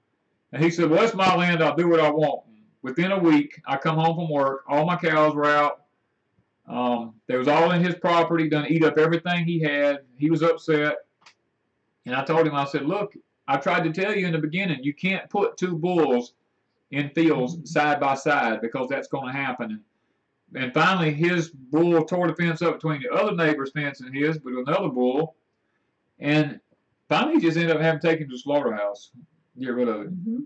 And he said, well, it's my land. I'll do what I want. And within a week, I come home from work. All my cows were out. They was all in his property, done eat up everything he had. He was upset. And I told him, I said, look, I tried to tell you in the beginning, you can't put two bulls in fields side by side because that's going to happen. And finally, his bull tore the fence up between the other neighbor's fence and his, but another bull. And finally, he just ended up having to take him to the slaughterhouse, get rid of it. Mm-hmm.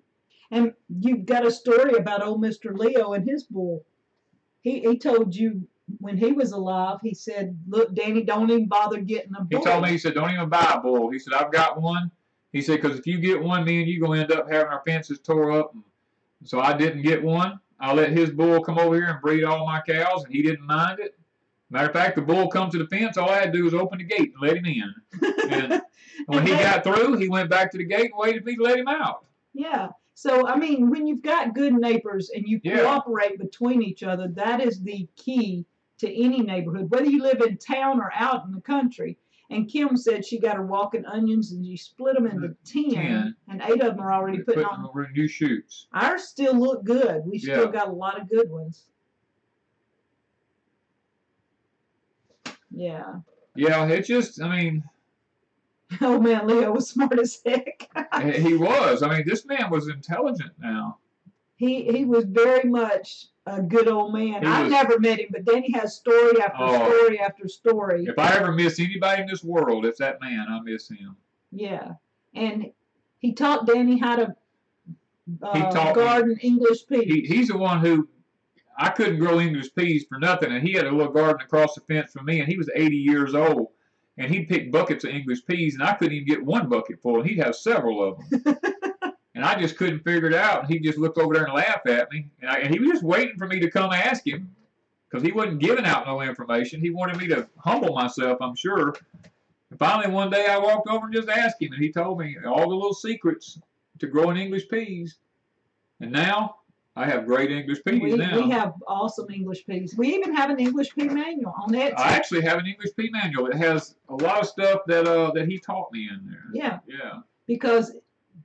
And you've got a story about old Mr. Leo and his bull. He told you when he was alive, he said, look, Danny, don't even bother getting a bull. He told me, he said, don't even buy a bull. He said, I've got one. He said, because if you get one, me and you going to end up having our fences tore up. So I didn't get one. I let his bull come over here and breed all my cows, and he didn't mind it. Matter of fact, the bull come to the fence, all I had to do was open the gate and let him in. And when he got through, he went back to the gate and waited for me to let him out. Yeah. So, I mean, when you've got good neighbors and you cooperate between each other, that is the key to any neighborhood, whether you live in town or out in the country. And Kim said she got her walking onions and you split them into 10 and 8 of them are already putting on new shoots. Ours still look good. We still got a lot of good ones. Yeah. Yeah, it just, I mean. Oh man, Leo was smart as heck. He was. I mean, this man was intelligent now. He was very much a good old man. I've never met him, but Danny has story after story after story. If I ever miss anybody in this world, it's that man. I miss him. Yeah. And he taught Danny how to garden English peas. He's the one who, I couldn't grow English peas for nothing, and he had a little garden across the fence from me, and he was 80 years old, and he'd pick buckets of English peas, and I couldn't even get one bucket full, and he'd have several of them. And I just couldn't figure it out, and he just looked over there and laughed at me, and he was just waiting for me to come ask him, because he wasn't giving out no information. He wanted me to humble myself, I'm sure. And finally, one day, I walked over and just asked him, and he told me all the little secrets to growing English peas. And now, I have great English peas now. We have awesome English peas. We even have an English pea manual on that. I actually have an English pea manual. It has a lot of stuff that he taught me in there. Yeah. Yeah. Because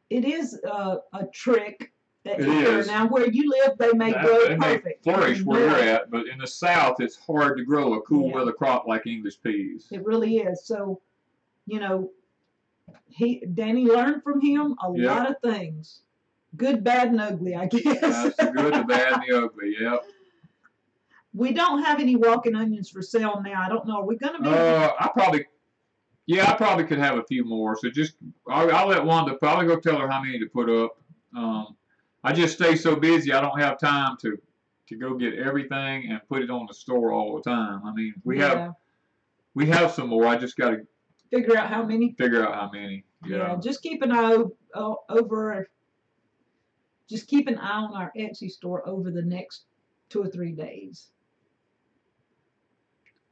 it is a trick. It is. Now, where you live, they may grow perfect. They flourish where you're at, but in the South, it's hard to grow a cool weather crop like English peas. It really is. So, you know, Danny learned from him a lot of things. Good, bad, and ugly, I guess. That's the good, the bad, and the ugly, yep. We don't have any walking onions for sale now. I don't know. Are we going to be? I probably could have a few more. So just, I'll let Wanda, probably go tell her how many to put up. I just stay so busy, I don't have time to go get everything and put it on the store all the time. I mean, we have some more. I just got to figure out how many. Yeah. Just keep an eye Just keep an eye on our Etsy store over the next 2 or 3 days.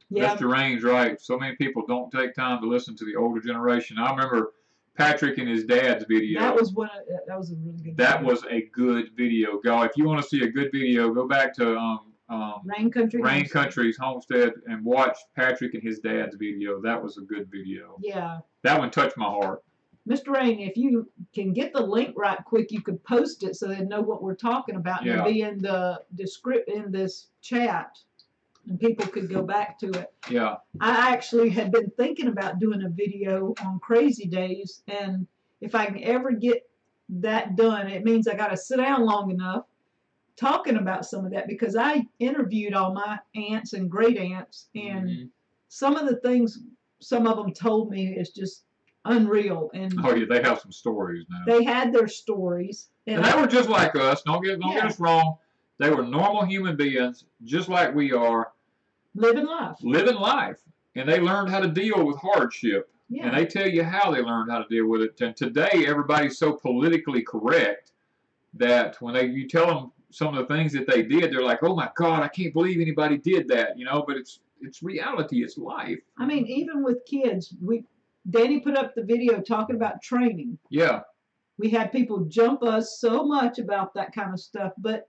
Yeah. Mr. Rain's right. So many people don't take time to listen to the older generation. I remember Patrick and his dad's video. That was that was a really good. That was a good video, y'all. If you want to see a good video, go back to Rain Country's Homestead and watch Patrick and his dad's video. That was a good video. Yeah. That one touched my heart. Mr. Rain, if you can get the link right quick, you could post it so they know what we're talking about. And it'll be in the in this chat, and people could go back to it. Yeah. I actually had been thinking about doing a video on Crazy Days, and if I can ever get that done, it means I got to sit down long enough talking about some of that, because I interviewed all my aunts and great aunts, and some of the things some of them told me is just unreal. And oh yeah, they have some stories now. They had their stories, and they were just like us. Don't get us wrong. They were normal human beings, just like we are. Living life, and they learned how to deal with hardship. Yeah. And they tell you how they learned how to deal with it. And today, everybody's so politically correct that when you tell them some of the things that they did, they're like, "Oh my God, I can't believe anybody did that," you know. But it's reality. It's life. I mean, even with kids, Danny put up the video talking about training. Yeah. We had people jump us so much about that kind of stuff, but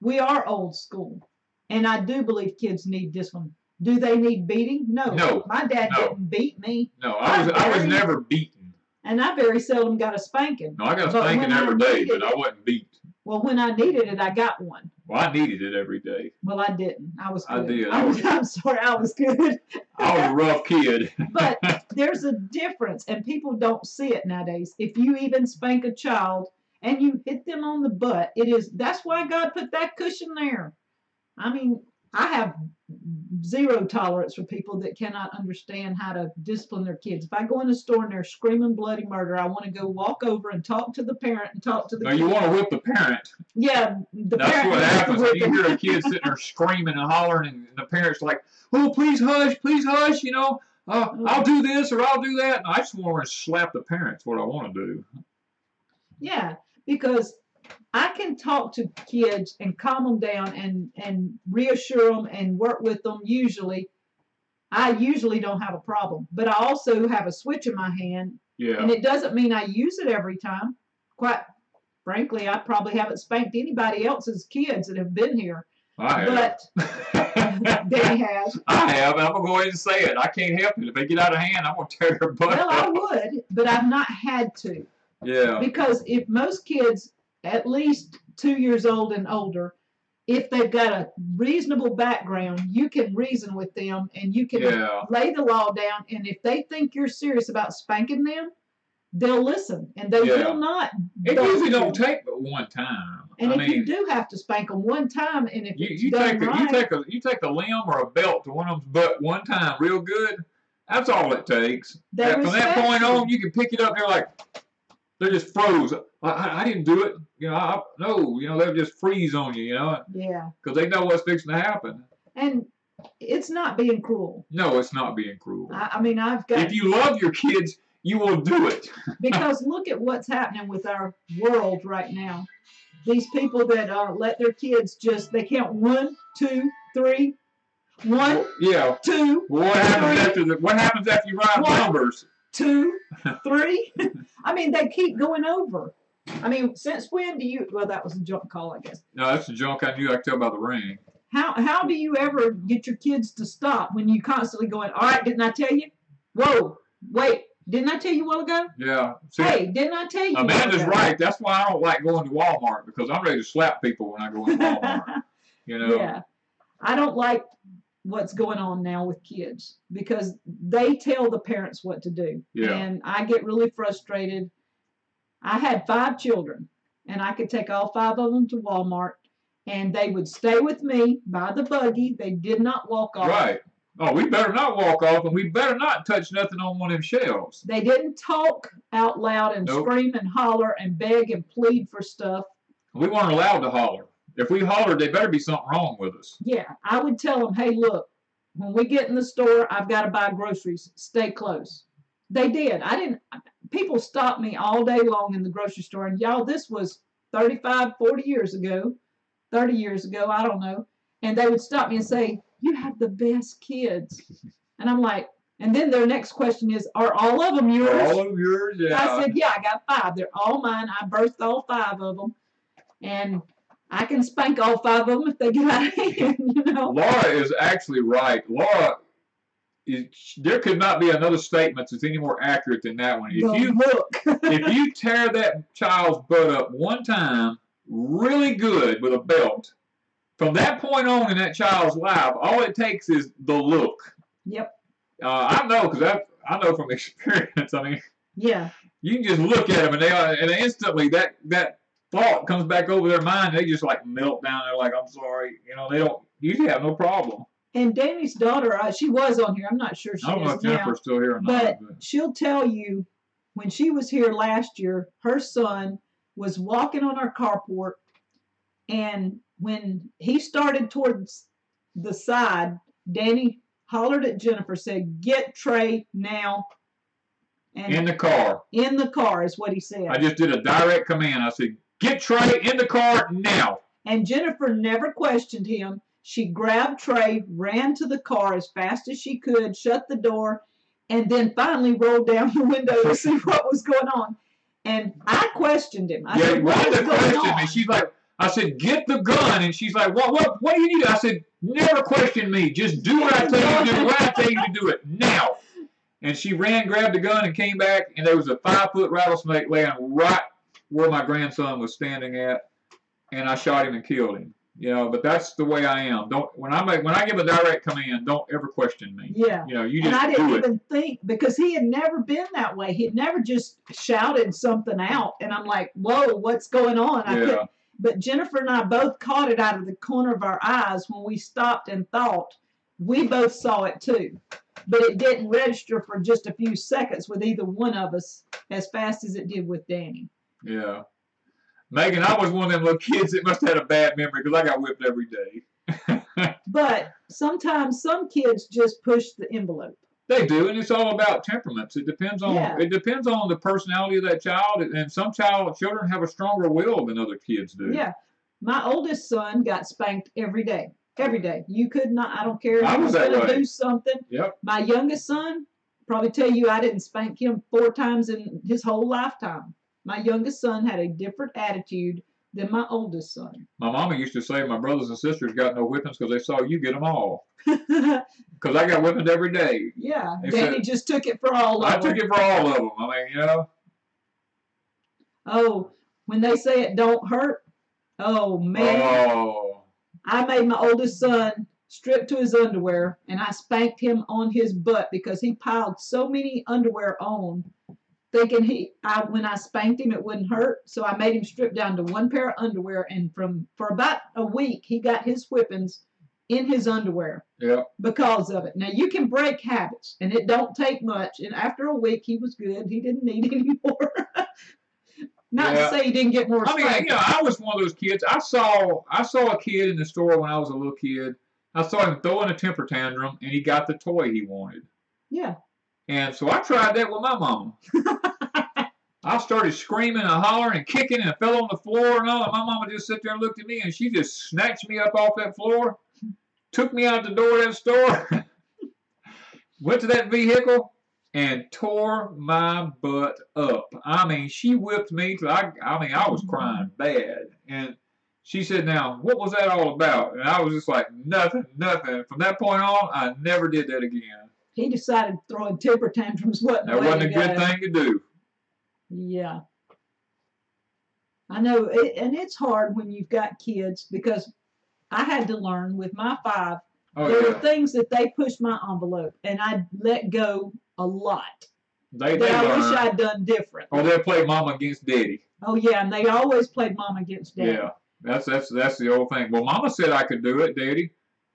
we are old school. And I do believe kids need discipline. Do they need beating? No. No. My dad didn't beat me. No, I was never beaten. And I very seldom got a spanking. No, I got a spanking every day, but I wasn't beat. Well, when I needed it, I got one. Well, I needed it every day. Well, I didn't. I was good. I did. I'm sorry, I was good. I was a rough kid. But there's a difference, and people don't see it nowadays. If you even spank a child and you hit them on the butt, that's why God put that cushion there. I mean, I have zero tolerance for people that cannot understand how to discipline their kids. If I go in the store and they're screaming bloody murder, I want to go walk over and talk to the parent and talk to the kid. You want to whip the parent. Yeah. That's what happens when you hear a kid sitting there screaming and hollering, and the parent's like, "Oh, please hush, you know, I'll do this or I'll do that." And I just want to slap the parents, what I want to do. Yeah, because I can talk to kids and calm them down and reassure them and work with them. I usually don't have a problem, but I also have a switch in my hand. Yeah. And it doesn't mean I use it every time. Quite frankly, I probably haven't spanked anybody else's kids that have been here. I have. But Danny has. I have. I'm going to go ahead and say it. I can't help it. If they get out of hand, I'm going to tear their butt up. Well, I would, but I've not had to. Yeah. Because if most kids, at least 2 years old and older, if they've got a reasonable background, you can reason with them and you can lay the law down. And if they think you're serious about spanking them, they'll listen, and they will not. It usually don't take but one time. And if you do have to spank them one time, and if you take a limb or a belt to one of them's butt one time, real good. That's all it takes. From that point on, you can pick it up. And they're like, they just froze. I didn't do it. You know, they'll just freeze on you. You know. Yeah. Because they know what's fixing to happen. And it's not being cruel. No, it's not being cruel. I mean, I've got. If you love your kids, you will do it. Because look at what's happening with our world right now. These people that let their kids they count 1, 2, 3, 1, 2. Well, what happens after you ride numbers? 2, 3. I mean, they keep going over. I mean, since when do you? Well, that was a junk call, I guess. No, that's a junk. I knew. I could tell by the ring. How do you ever get your kids to stop when you constantly going? All right, didn't I tell you? Whoa, wait. Didn't I tell you a while ago? Yeah. See, hey, didn't I tell you? Amanda's right. That's why I don't like going to Walmart, because I'm ready to slap people when I go into Walmart. You know? Yeah. I don't like what's going on now with kids, because they tell the parents what to do. Yeah. And I get really frustrated. I had 5 children, and I could take all 5 of them to Walmart, and they would stay with me by the buggy. They did not walk off. Right. Oh, we better not walk off, and we better not touch nothing on one of them shelves. They didn't talk out loud and scream and holler and beg and plead for stuff. We weren't allowed to holler. If we hollered, there better be something wrong with us. Yeah, I would tell them, hey, look, when we get in the store, I've got to buy groceries. Stay close. They did. People stopped me all day long in the grocery store, and y'all, this was 35, 40 years ago, 30 years ago, I don't know. And they would stop me and say, you have the best kids. And I'm like, And then their next question is, are all of them yours? All of yours, yeah. I said, yeah, I got 5. They're all mine. I birthed all 5 of them. And I can spank all 5 of them if they get out of hand, you know. Laura is actually right. Laura, there could not be another statement that's any more accurate than that one. If you tear that child's butt up one time, really good with a belt, from that point on in that child's life, all it takes is the look. Yep. I know, because I know from experience. I mean, yeah, you can just look at them, and instantly that thought comes back over their mind. They just like melt down. They're like, I'm sorry. You know, they don't usually have no problem. And Danny's daughter, she was on here. I'm not sure she is now. I don't know if Jennifer's still here or not. But she'll tell you, when she was here last year, her son was walking on our carport, and when he started towards the side, Danny hollered at Jennifer, said, "Get Trey now." And in the car. In the car is what he said. I just did a direct command. I said, "Get Trey in the car now." And Jennifer never questioned him. She grabbed Trey, ran to the car as fast as she could, shut the door, and then finally rolled down the window to see what was going on. And I questioned him. I said, Wanda questioned me. She's like, I said, "Get the gun." And she's like, what do you need? I said, "Never question me. Just do what I tell you to do. What I tell you to do it now." And she ran, grabbed the gun, and came back, and there was a 5-foot rattlesnake laying right where my grandson was standing at, and I shot him and killed him. You know, but that's the way I am. When I give a direct command, don't ever question me. Yeah. You know, you just do it. And I didn't even think, because he had never been that way. He had never just shouted something out, and I'm like, whoa, what's going on? Yeah. But Jennifer and I both caught it out of the corner of our eyes when we stopped and thought. We both saw it too. But it didn't register for just a few seconds with either one of us as fast as it did with Danny. Yeah. Megan, I was one of them little kids that must have had a bad memory because I got whipped every day. But sometimes some kids just push the envelope. They do, and it's all about temperaments. It depends on the personality of that child, and some children have a stronger will than other kids do. Yeah. My oldest son got spanked every day. Every day. You could not, I don't care if he was going to do something. Yep. My youngest son, probably tell you I didn't spank him 4 times in his whole lifetime. My youngest son had a different attitude than my oldest son. My mama used to say my brothers and sisters got no whippings because they saw you get them all. Because I got whippings every day. Yeah, Danny just took it for all of them. I took it for all of them. I mean, you know. Oh, when they say it don't hurt, oh, man. Oh. I made my oldest son strip to his underwear, and I spanked him on his butt because he piled so many underwear on, thinking when I spanked him it wouldn't hurt. So I made him strip down to 1 pair of underwear, and for about a week he got his whippings in his underwear. Yeah. Because of it. Now you can break habits, and it don't take much. And after a week he was good. He didn't need any more. Not to say he didn't get more. I mean, you know, I was one of those kids. I saw a kid in the store when I was a little kid. I saw him throwing a temper tantrum, and he got the toy he wanted. Yeah. And so I tried that with my mama. I started screaming and hollering and kicking and fell on the floor and all. And my mama just sat there and looked at me, and she just snatched me up off that floor, took me out the door of that store, went to that vehicle, and tore my butt up. I mean, she whipped me till I was crying bad. And she said, "Now, what was that all about?" And I was just like, nothing. From that point on, I never did that again. He decided throwing temper tantrums wasn't a good thing to do. Yeah. I know, and it's hard when you've got kids, because I had to learn with my 5. There were things that they pushed my envelope, and I let go a lot. I wish I'd done different. Or they played mama against daddy. Oh yeah, and they always played mama against daddy. Yeah, that's the old thing. Well, mama said I could do it, daddy.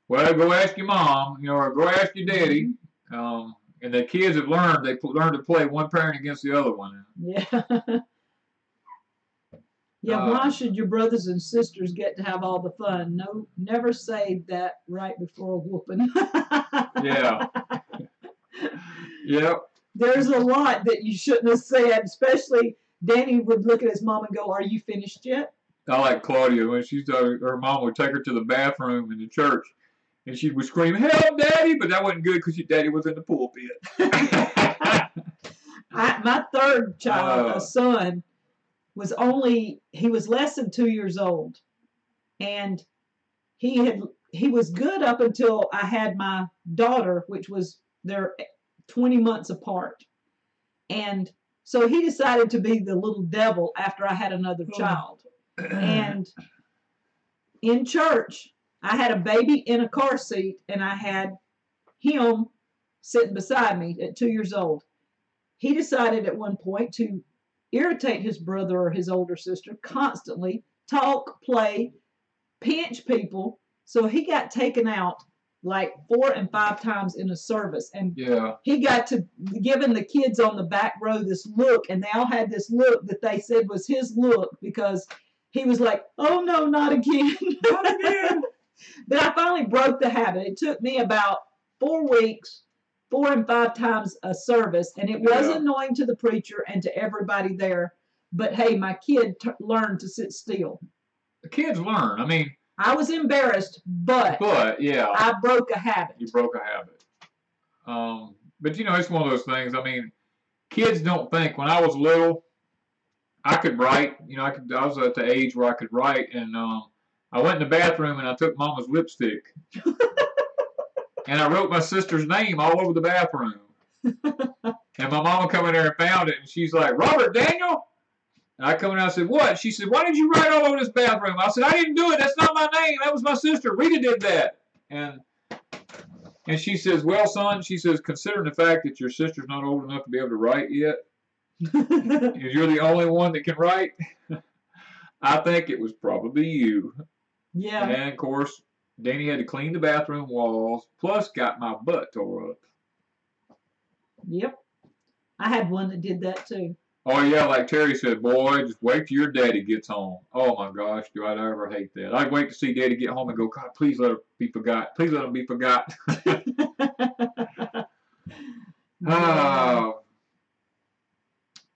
Well, go ask your mom, you know, or go ask your daddy. And the kids have learned. They learned to play one parent against the other one. Yeah. Yeah, why should your brothers and sisters get to have all the fun? No, never say that right before a whooping. Yeah. Yep. There's a lot that you shouldn't have said, especially Danny would look at his mom and go, "Are you finished yet?" I like Claudia when her mom would take her to the bathroom in the church, And she would scream, "Help, Daddy!" But that wasn't good because your daddy was in the pulpit. My third child, a son, was less than 2 years old, and he was good up until I had my daughter, which was they're 20 months apart, and so he decided to be the little devil after I had another child. And in church, I had a baby in a car seat, and I had him sitting beside me at 2 years old. He decided at one point to irritate his brother or his older sister constantly, talk, play, pinch people. So he got taken out like 4 and 5 times in a service. And he got to giving the kids on the back row this look, and they all had this look that they said was his look because he was like, "Oh no, not again." Not again. But I finally broke the habit. It took me about 4 weeks, 4 and 5 times a service, and it was annoying to the preacher and to everybody there. But hey, my kid learned to sit still. The kids learn. I mean, I was embarrassed, but yeah, I broke a habit. You broke a habit. But you know, it's one of those things. I mean, kids don't think. When I was little, I could write. You know, I was at the age where I could write, and I went in the bathroom and I took Mama's lipstick, and I wrote my sister's name all over the bathroom. And my mama come in there and found it, and she's like, "Robert Daniel." And I come in and I said, "What?" She said, "Why did you write all over this bathroom?" I said, "I didn't do it. That's not my name. That was my sister. Rita did that." And she says, "Well, son," she says, "considering the fact that your sister's not old enough to be able to write yet, and you're the only one that can write, I think it was probably you." Yeah. And of course, Danny had to clean the bathroom walls, plus got my butt tore up. Yep. I had one that did that too. Oh, yeah, like Terry said, "Boy, just wait till your daddy gets home." Oh, my gosh, do I ever hate that. I'd wait to see Daddy get home and go, "God, please let him be forgot. Please let him be forgot."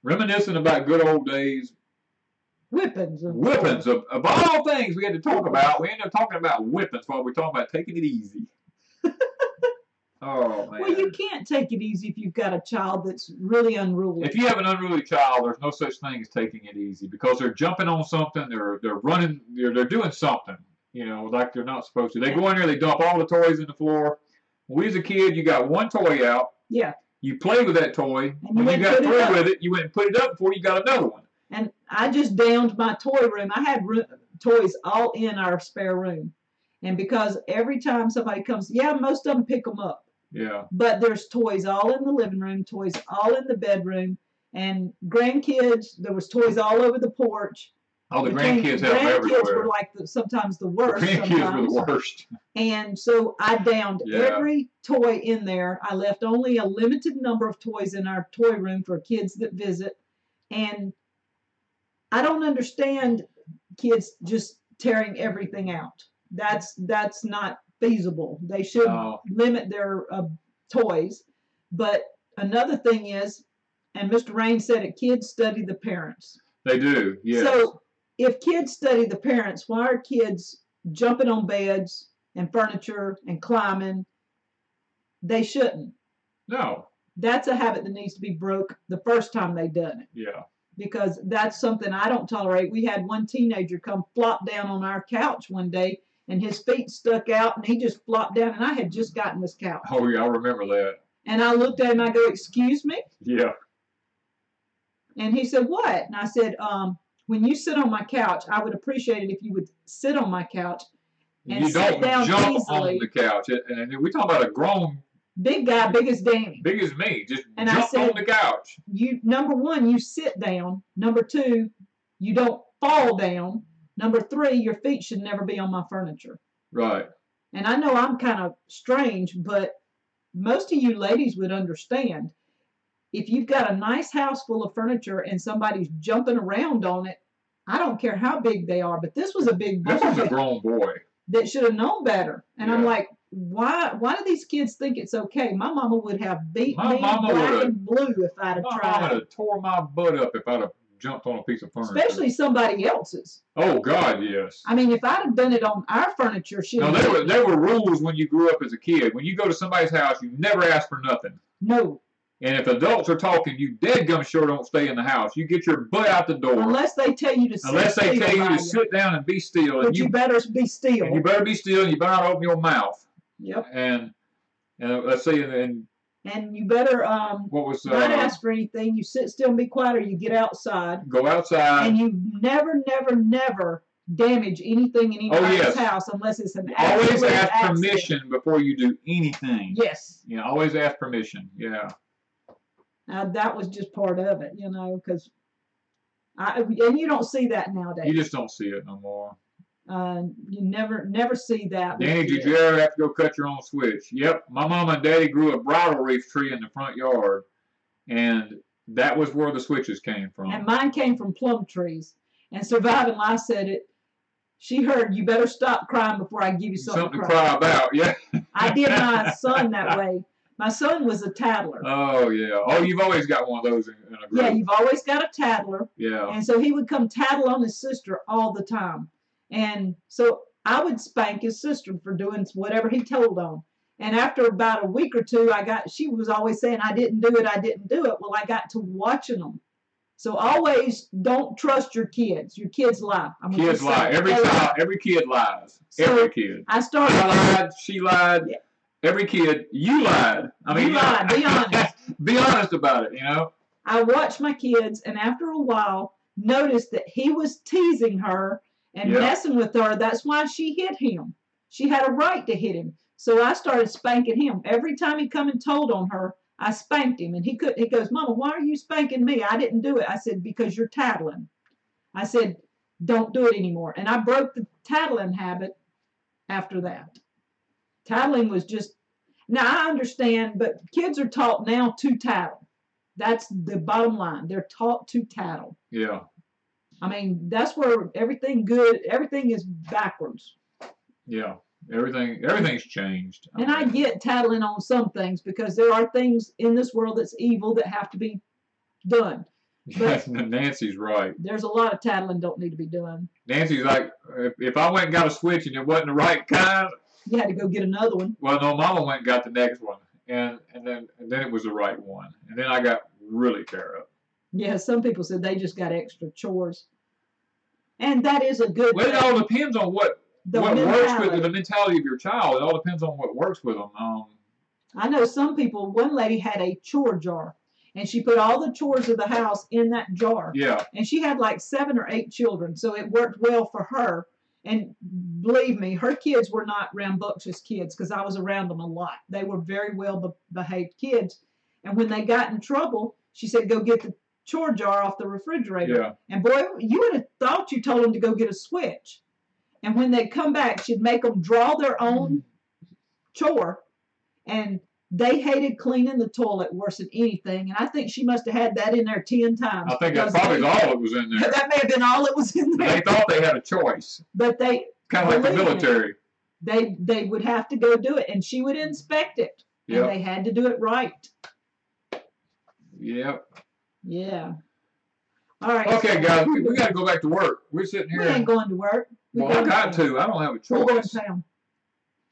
Reminiscing about good old days. Whippings. Whippings. Of all things we had to talk about, we ended up talking about whippings while we were talking about taking it easy. Oh, man. Well, you can't take it easy if you've got a child that's really unruly. If you have an unruly child, there's no such thing as taking it easy because they're jumping on something, they're running, they're doing something, you know, like they're not supposed to. They go in there, they dump all the toys in the floor. When we was a kid, you got one toy out. Yeah. You play with that toy. When you got through with it, you went and put it up before you got another one. And I just downed my toy room. I had toys all in our spare room. And because every time somebody comes, most of them pick them up. Yeah. But there's toys all in the living room, toys all in the bedroom, and grandkids, there was toys all over the porch. Oh, the grandkids have them everywhere. Grandkids were like sometimes the worst. The grandkids were the worst. And so I downed every toy in there. I left only a limited number of toys in our toy room for kids that visit. And I don't understand kids just tearing everything out. That's not feasible. They should limit their toys. But another thing is, and Mr. Rain said it, kids study the parents. They do, yes. So if kids study the parents, why are kids jumping on beds and furniture and climbing? They shouldn't. No. That's a habit that needs to be broke the first time they've done it. Yeah. Because that's something I don't tolerate. We had one teenager come flop down on our couch one day, and his feet stuck out, and he just flopped down, and I had just gotten this couch. Oh, yeah, I remember that. And I looked at him, I go, "Excuse me?" Yeah. And he said, "What?" And I said, "When you sit on my couch, I would appreciate it if you would sit on my couch and sit down easily." You don't jump on the couch. And we're talking about a grown... big guy, big as Danny. Big as me. Just jump on the couch. Number one, you sit down. Number two, you don't fall down. Number three, your feet should never be on my furniture. Right. And I know I'm kind of strange, but most of you ladies would understand. If you've got a nice house full of furniture and somebody's jumping around on it, I don't care how big they are, but this was a big boy. This was a grown boy. That should have known better. And I'm like, why do these kids think it's okay? My mama would have beat me black and blue if I'd have tried. My mama would have tore my butt up if I'd have jumped on a piece of furniture. Especially somebody else's. Oh God, yes. I mean, if I'd have done it on our furniture, no, there were rules when you grew up as a kid. When you go to somebody's house, you never ask for nothing. No. And if adults are talking, you dead gum sure don't stay in the house. You get your butt out the door. Unless they tell you to sit Unless they tell you to sit down and be still. But you better be still. And you better be still, and you better not open your mouth. Yep. And let's see, and you better what was not ask for anything. You sit still and be quiet, or you get outside. Go outside. And you never damage anything in anybody's house unless it's an always ask accident. Permission before you do anything. Yes. Yeah, always ask permission. Yeah. That was just part of it, you know, because and you don't see that nowadays. You just don't see it no more. You never see that. Danny, did you ever have to go cut your own switch? Yep. My mom and daddy grew a bridal wreath tree in the front yard, and that was where the switches came from. And mine came from plum trees. And Surviving Life said it. She heard, you better stop crying before I give you something to cry about. Yeah. I did my son that way. My son was a tattler. Oh, yeah. Oh, you've always got one of those in a group. Yeah, you've always got a tattler. Yeah. And so he would come tattle on his sister all the time. And so I would spank his sister for doing whatever he told on. And after about a week or two, she was always saying, I didn't do it, I didn't do it. Well, I got to watching them. So always don't trust your kids. Your kids lie. Kids lie. Every kid lies. So every kid. I started. I lied. She lied. Yeah. Every kid. You lied. I mean, you lied. Be honest. Be honest about it, you know. I watched my kids, and after a while, noticed that he was teasing her and messing with her. That's why she hit him. She had a right to hit him. So I started spanking him. Every time he come and told on her, I spanked him. And he goes, Mama, why are you spanking me? I didn't do it. I said, because you're tattling. I said, don't do it anymore. And I broke the tattling habit after that. Tattling was just, now I understand, but kids are taught now to tattle. That's the bottom line. They're taught to tattle. Yeah. I mean, that's where everything is backwards. Yeah. Everything's changed. And I get tattling on some things because there are things in this world that's evil that have to be done. But Nancy's right. There's a lot of tattling don't need to be done. Nancy's like, if I went and got a switch and it wasn't the right kind, you had to go get another one. Well, no, Mama went and got the next one, and then it was the right one, and then I got really tear up. Yeah, some people said they just got extra chores, and that is a good. Well, it all depends on what works with the mentality of your child. It all depends on what works with them. I know some people. One lady had a chore jar, and she put all the chores of the house in that jar. Yeah. And she had like 7 or 8 children, so it worked well for her. And believe me, her kids were not rambunctious kids because I was around them a lot. They were very well behaved kids. And when they got in trouble, she said, go get the chore jar off the refrigerator. Yeah. And boy, you would have thought you told them to go get a switch. And when they'd come back, she'd make them draw their own chore. And they hated cleaning the toilet worse than anything. And I think she must have had that in there 10 times. I think that's probably all that was in there. That may have been all that was in there. They thought they had a choice. But they kind of like the military. They would have to go do it, and she would inspect it. Yep. And they had to do it right. Yep. Yeah. All right. Okay, guys, we got to go back to work. We're sitting here. We ain't going to work. Well, I got to. I don't have a choice. We're going to town.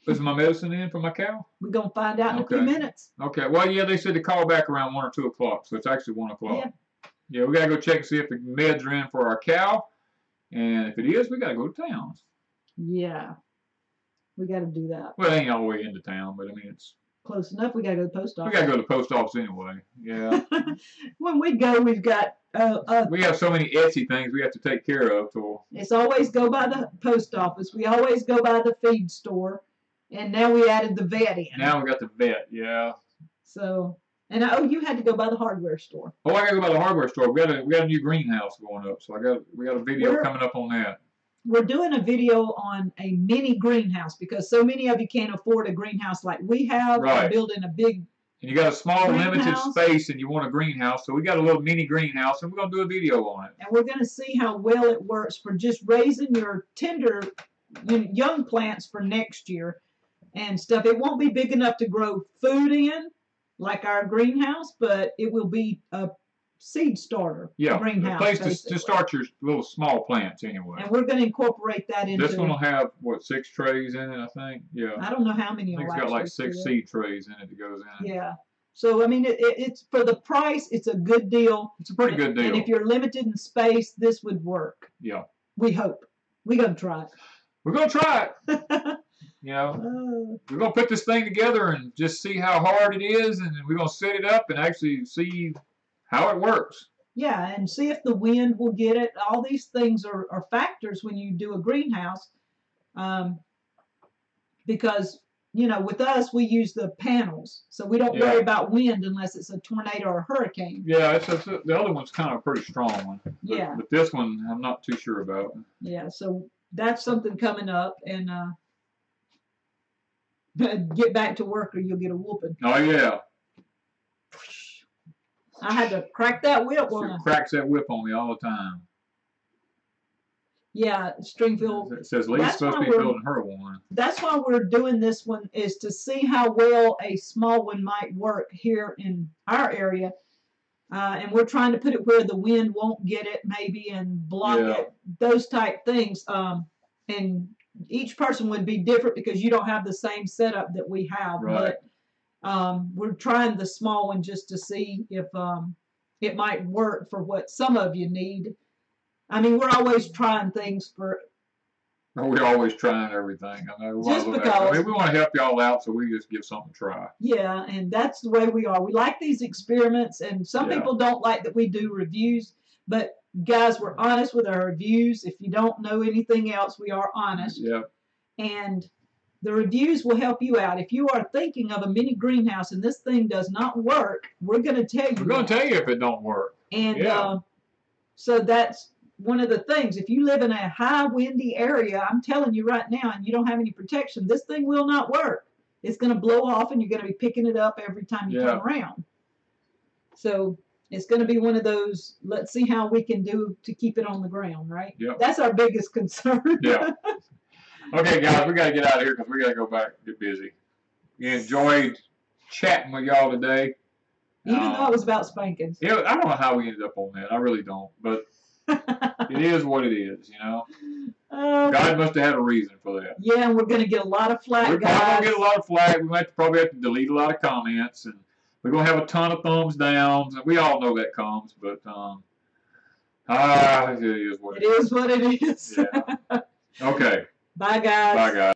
Is my medicine in for my cow? We're going to find out in a few minutes. Okay. Well, yeah, they said to call back around 1 or 2 o'clock, so it's actually 1 o'clock. Yeah. Yeah, we got to go check and see if the meds are in for our cow. And if it is, we got to go to town. Yeah. We got to do that. Well, it ain't all the way into town, but I mean, it's close enough. We got to go to the post office. We got to go to the post office anyway. Yeah. When we go, we've got... we have so many Etsy things we have to take care of. So it's always go by the post office. We always go by the feed store. And now we added the vet in. Now we got the vet, yeah. So, and you had to go by the hardware store. Oh, I got to go by the hardware store. We got a new greenhouse going up, so we got a video coming up on that. We're doing a video on a mini greenhouse because so many of you can't afford a greenhouse like we have. Right. We're building a big. And you got a small limited space, and you want a greenhouse, so we got a little mini greenhouse, and we're gonna do a video on it. And we're gonna see how well it works for just raising your tender, young plants for next year. And stuff. It won't be big enough to grow food in, like our greenhouse, but it will be a seed starter. Yeah, greenhouse, a place basically. to start your little small plants anyway. And we're going to incorporate that into. This one will have what, 6 trays in it, I think. Yeah. I don't know how many. I think it's got like 6 seed trays in it that goes in it. Yeah. So I mean, it's for the price. It's a good deal. It's a pretty good deal. And if you're limited in space, this would work. Yeah. We hope. We're gonna try it. We're gonna try it. You know, we're gonna put this thing together and just see how hard it is, and we're gonna set it up and actually see how it works. Yeah, and see if the wind will get it. All these things are factors when you do a greenhouse, because you know, with us we use the panels, so we don't worry about wind unless it's a tornado or a hurricane. Yeah, the other one's kind of a pretty strong one. Yeah. But this one I'm not too sure about. Yeah, so that's something coming up, and get back to work or you'll get a whooping. Oh yeah. I had to crack that whip She cracks that whip on me all the time. Yeah, Stringfield. It says Lee's supposed to be building her one. That's why we're doing this one, is to see how well a small one might work here in our area. And we're trying to put it where the wind won't get it, maybe, and block it, those type things. And each person would be different because you don't have the same setup that we have. Right. But we're trying the small one just to see if it might work for what some of you need. I mean, we're always trying things for. We're always trying everything. I know. Just because. I mean, we want to help y'all out, so we just give something a try. Yeah, and that's the way we are. We like these experiments, and some people don't like that we do reviews. But guys, we're honest with our reviews. If you don't know anything else, we are honest. Yeah. And the reviews will help you out. If you are thinking of a mini greenhouse and this thing does not work, we're going to tell you. We're going to tell you if it don't work. And so that's one of the things. If you live in a high windy area, I'm telling you right now, and you don't have any protection, this thing will not work. It's going to blow off, and you're going to be picking it up every time you turn around. So it's going to be one of those, let's see how we can do to keep it on the ground, right? Yeah. That's our biggest concern. Yeah. Okay, guys, we got to get out of here because we got to go back and get busy. We enjoyed chatting with y'all today. Even though it was about spankings. Yeah, I don't know how we ended up on that. I really don't. But it is what it is, you know. God must have had a reason for that. Yeah, and we're going to get a lot of flack, We're probably going to get a lot of flack. We might probably have to delete a lot of comments. And we're going to have a ton of thumbs downs. And we all know that comes. But it is what it is. It is what it is. Yeah. Okay. Bye, guys. Bye, guys.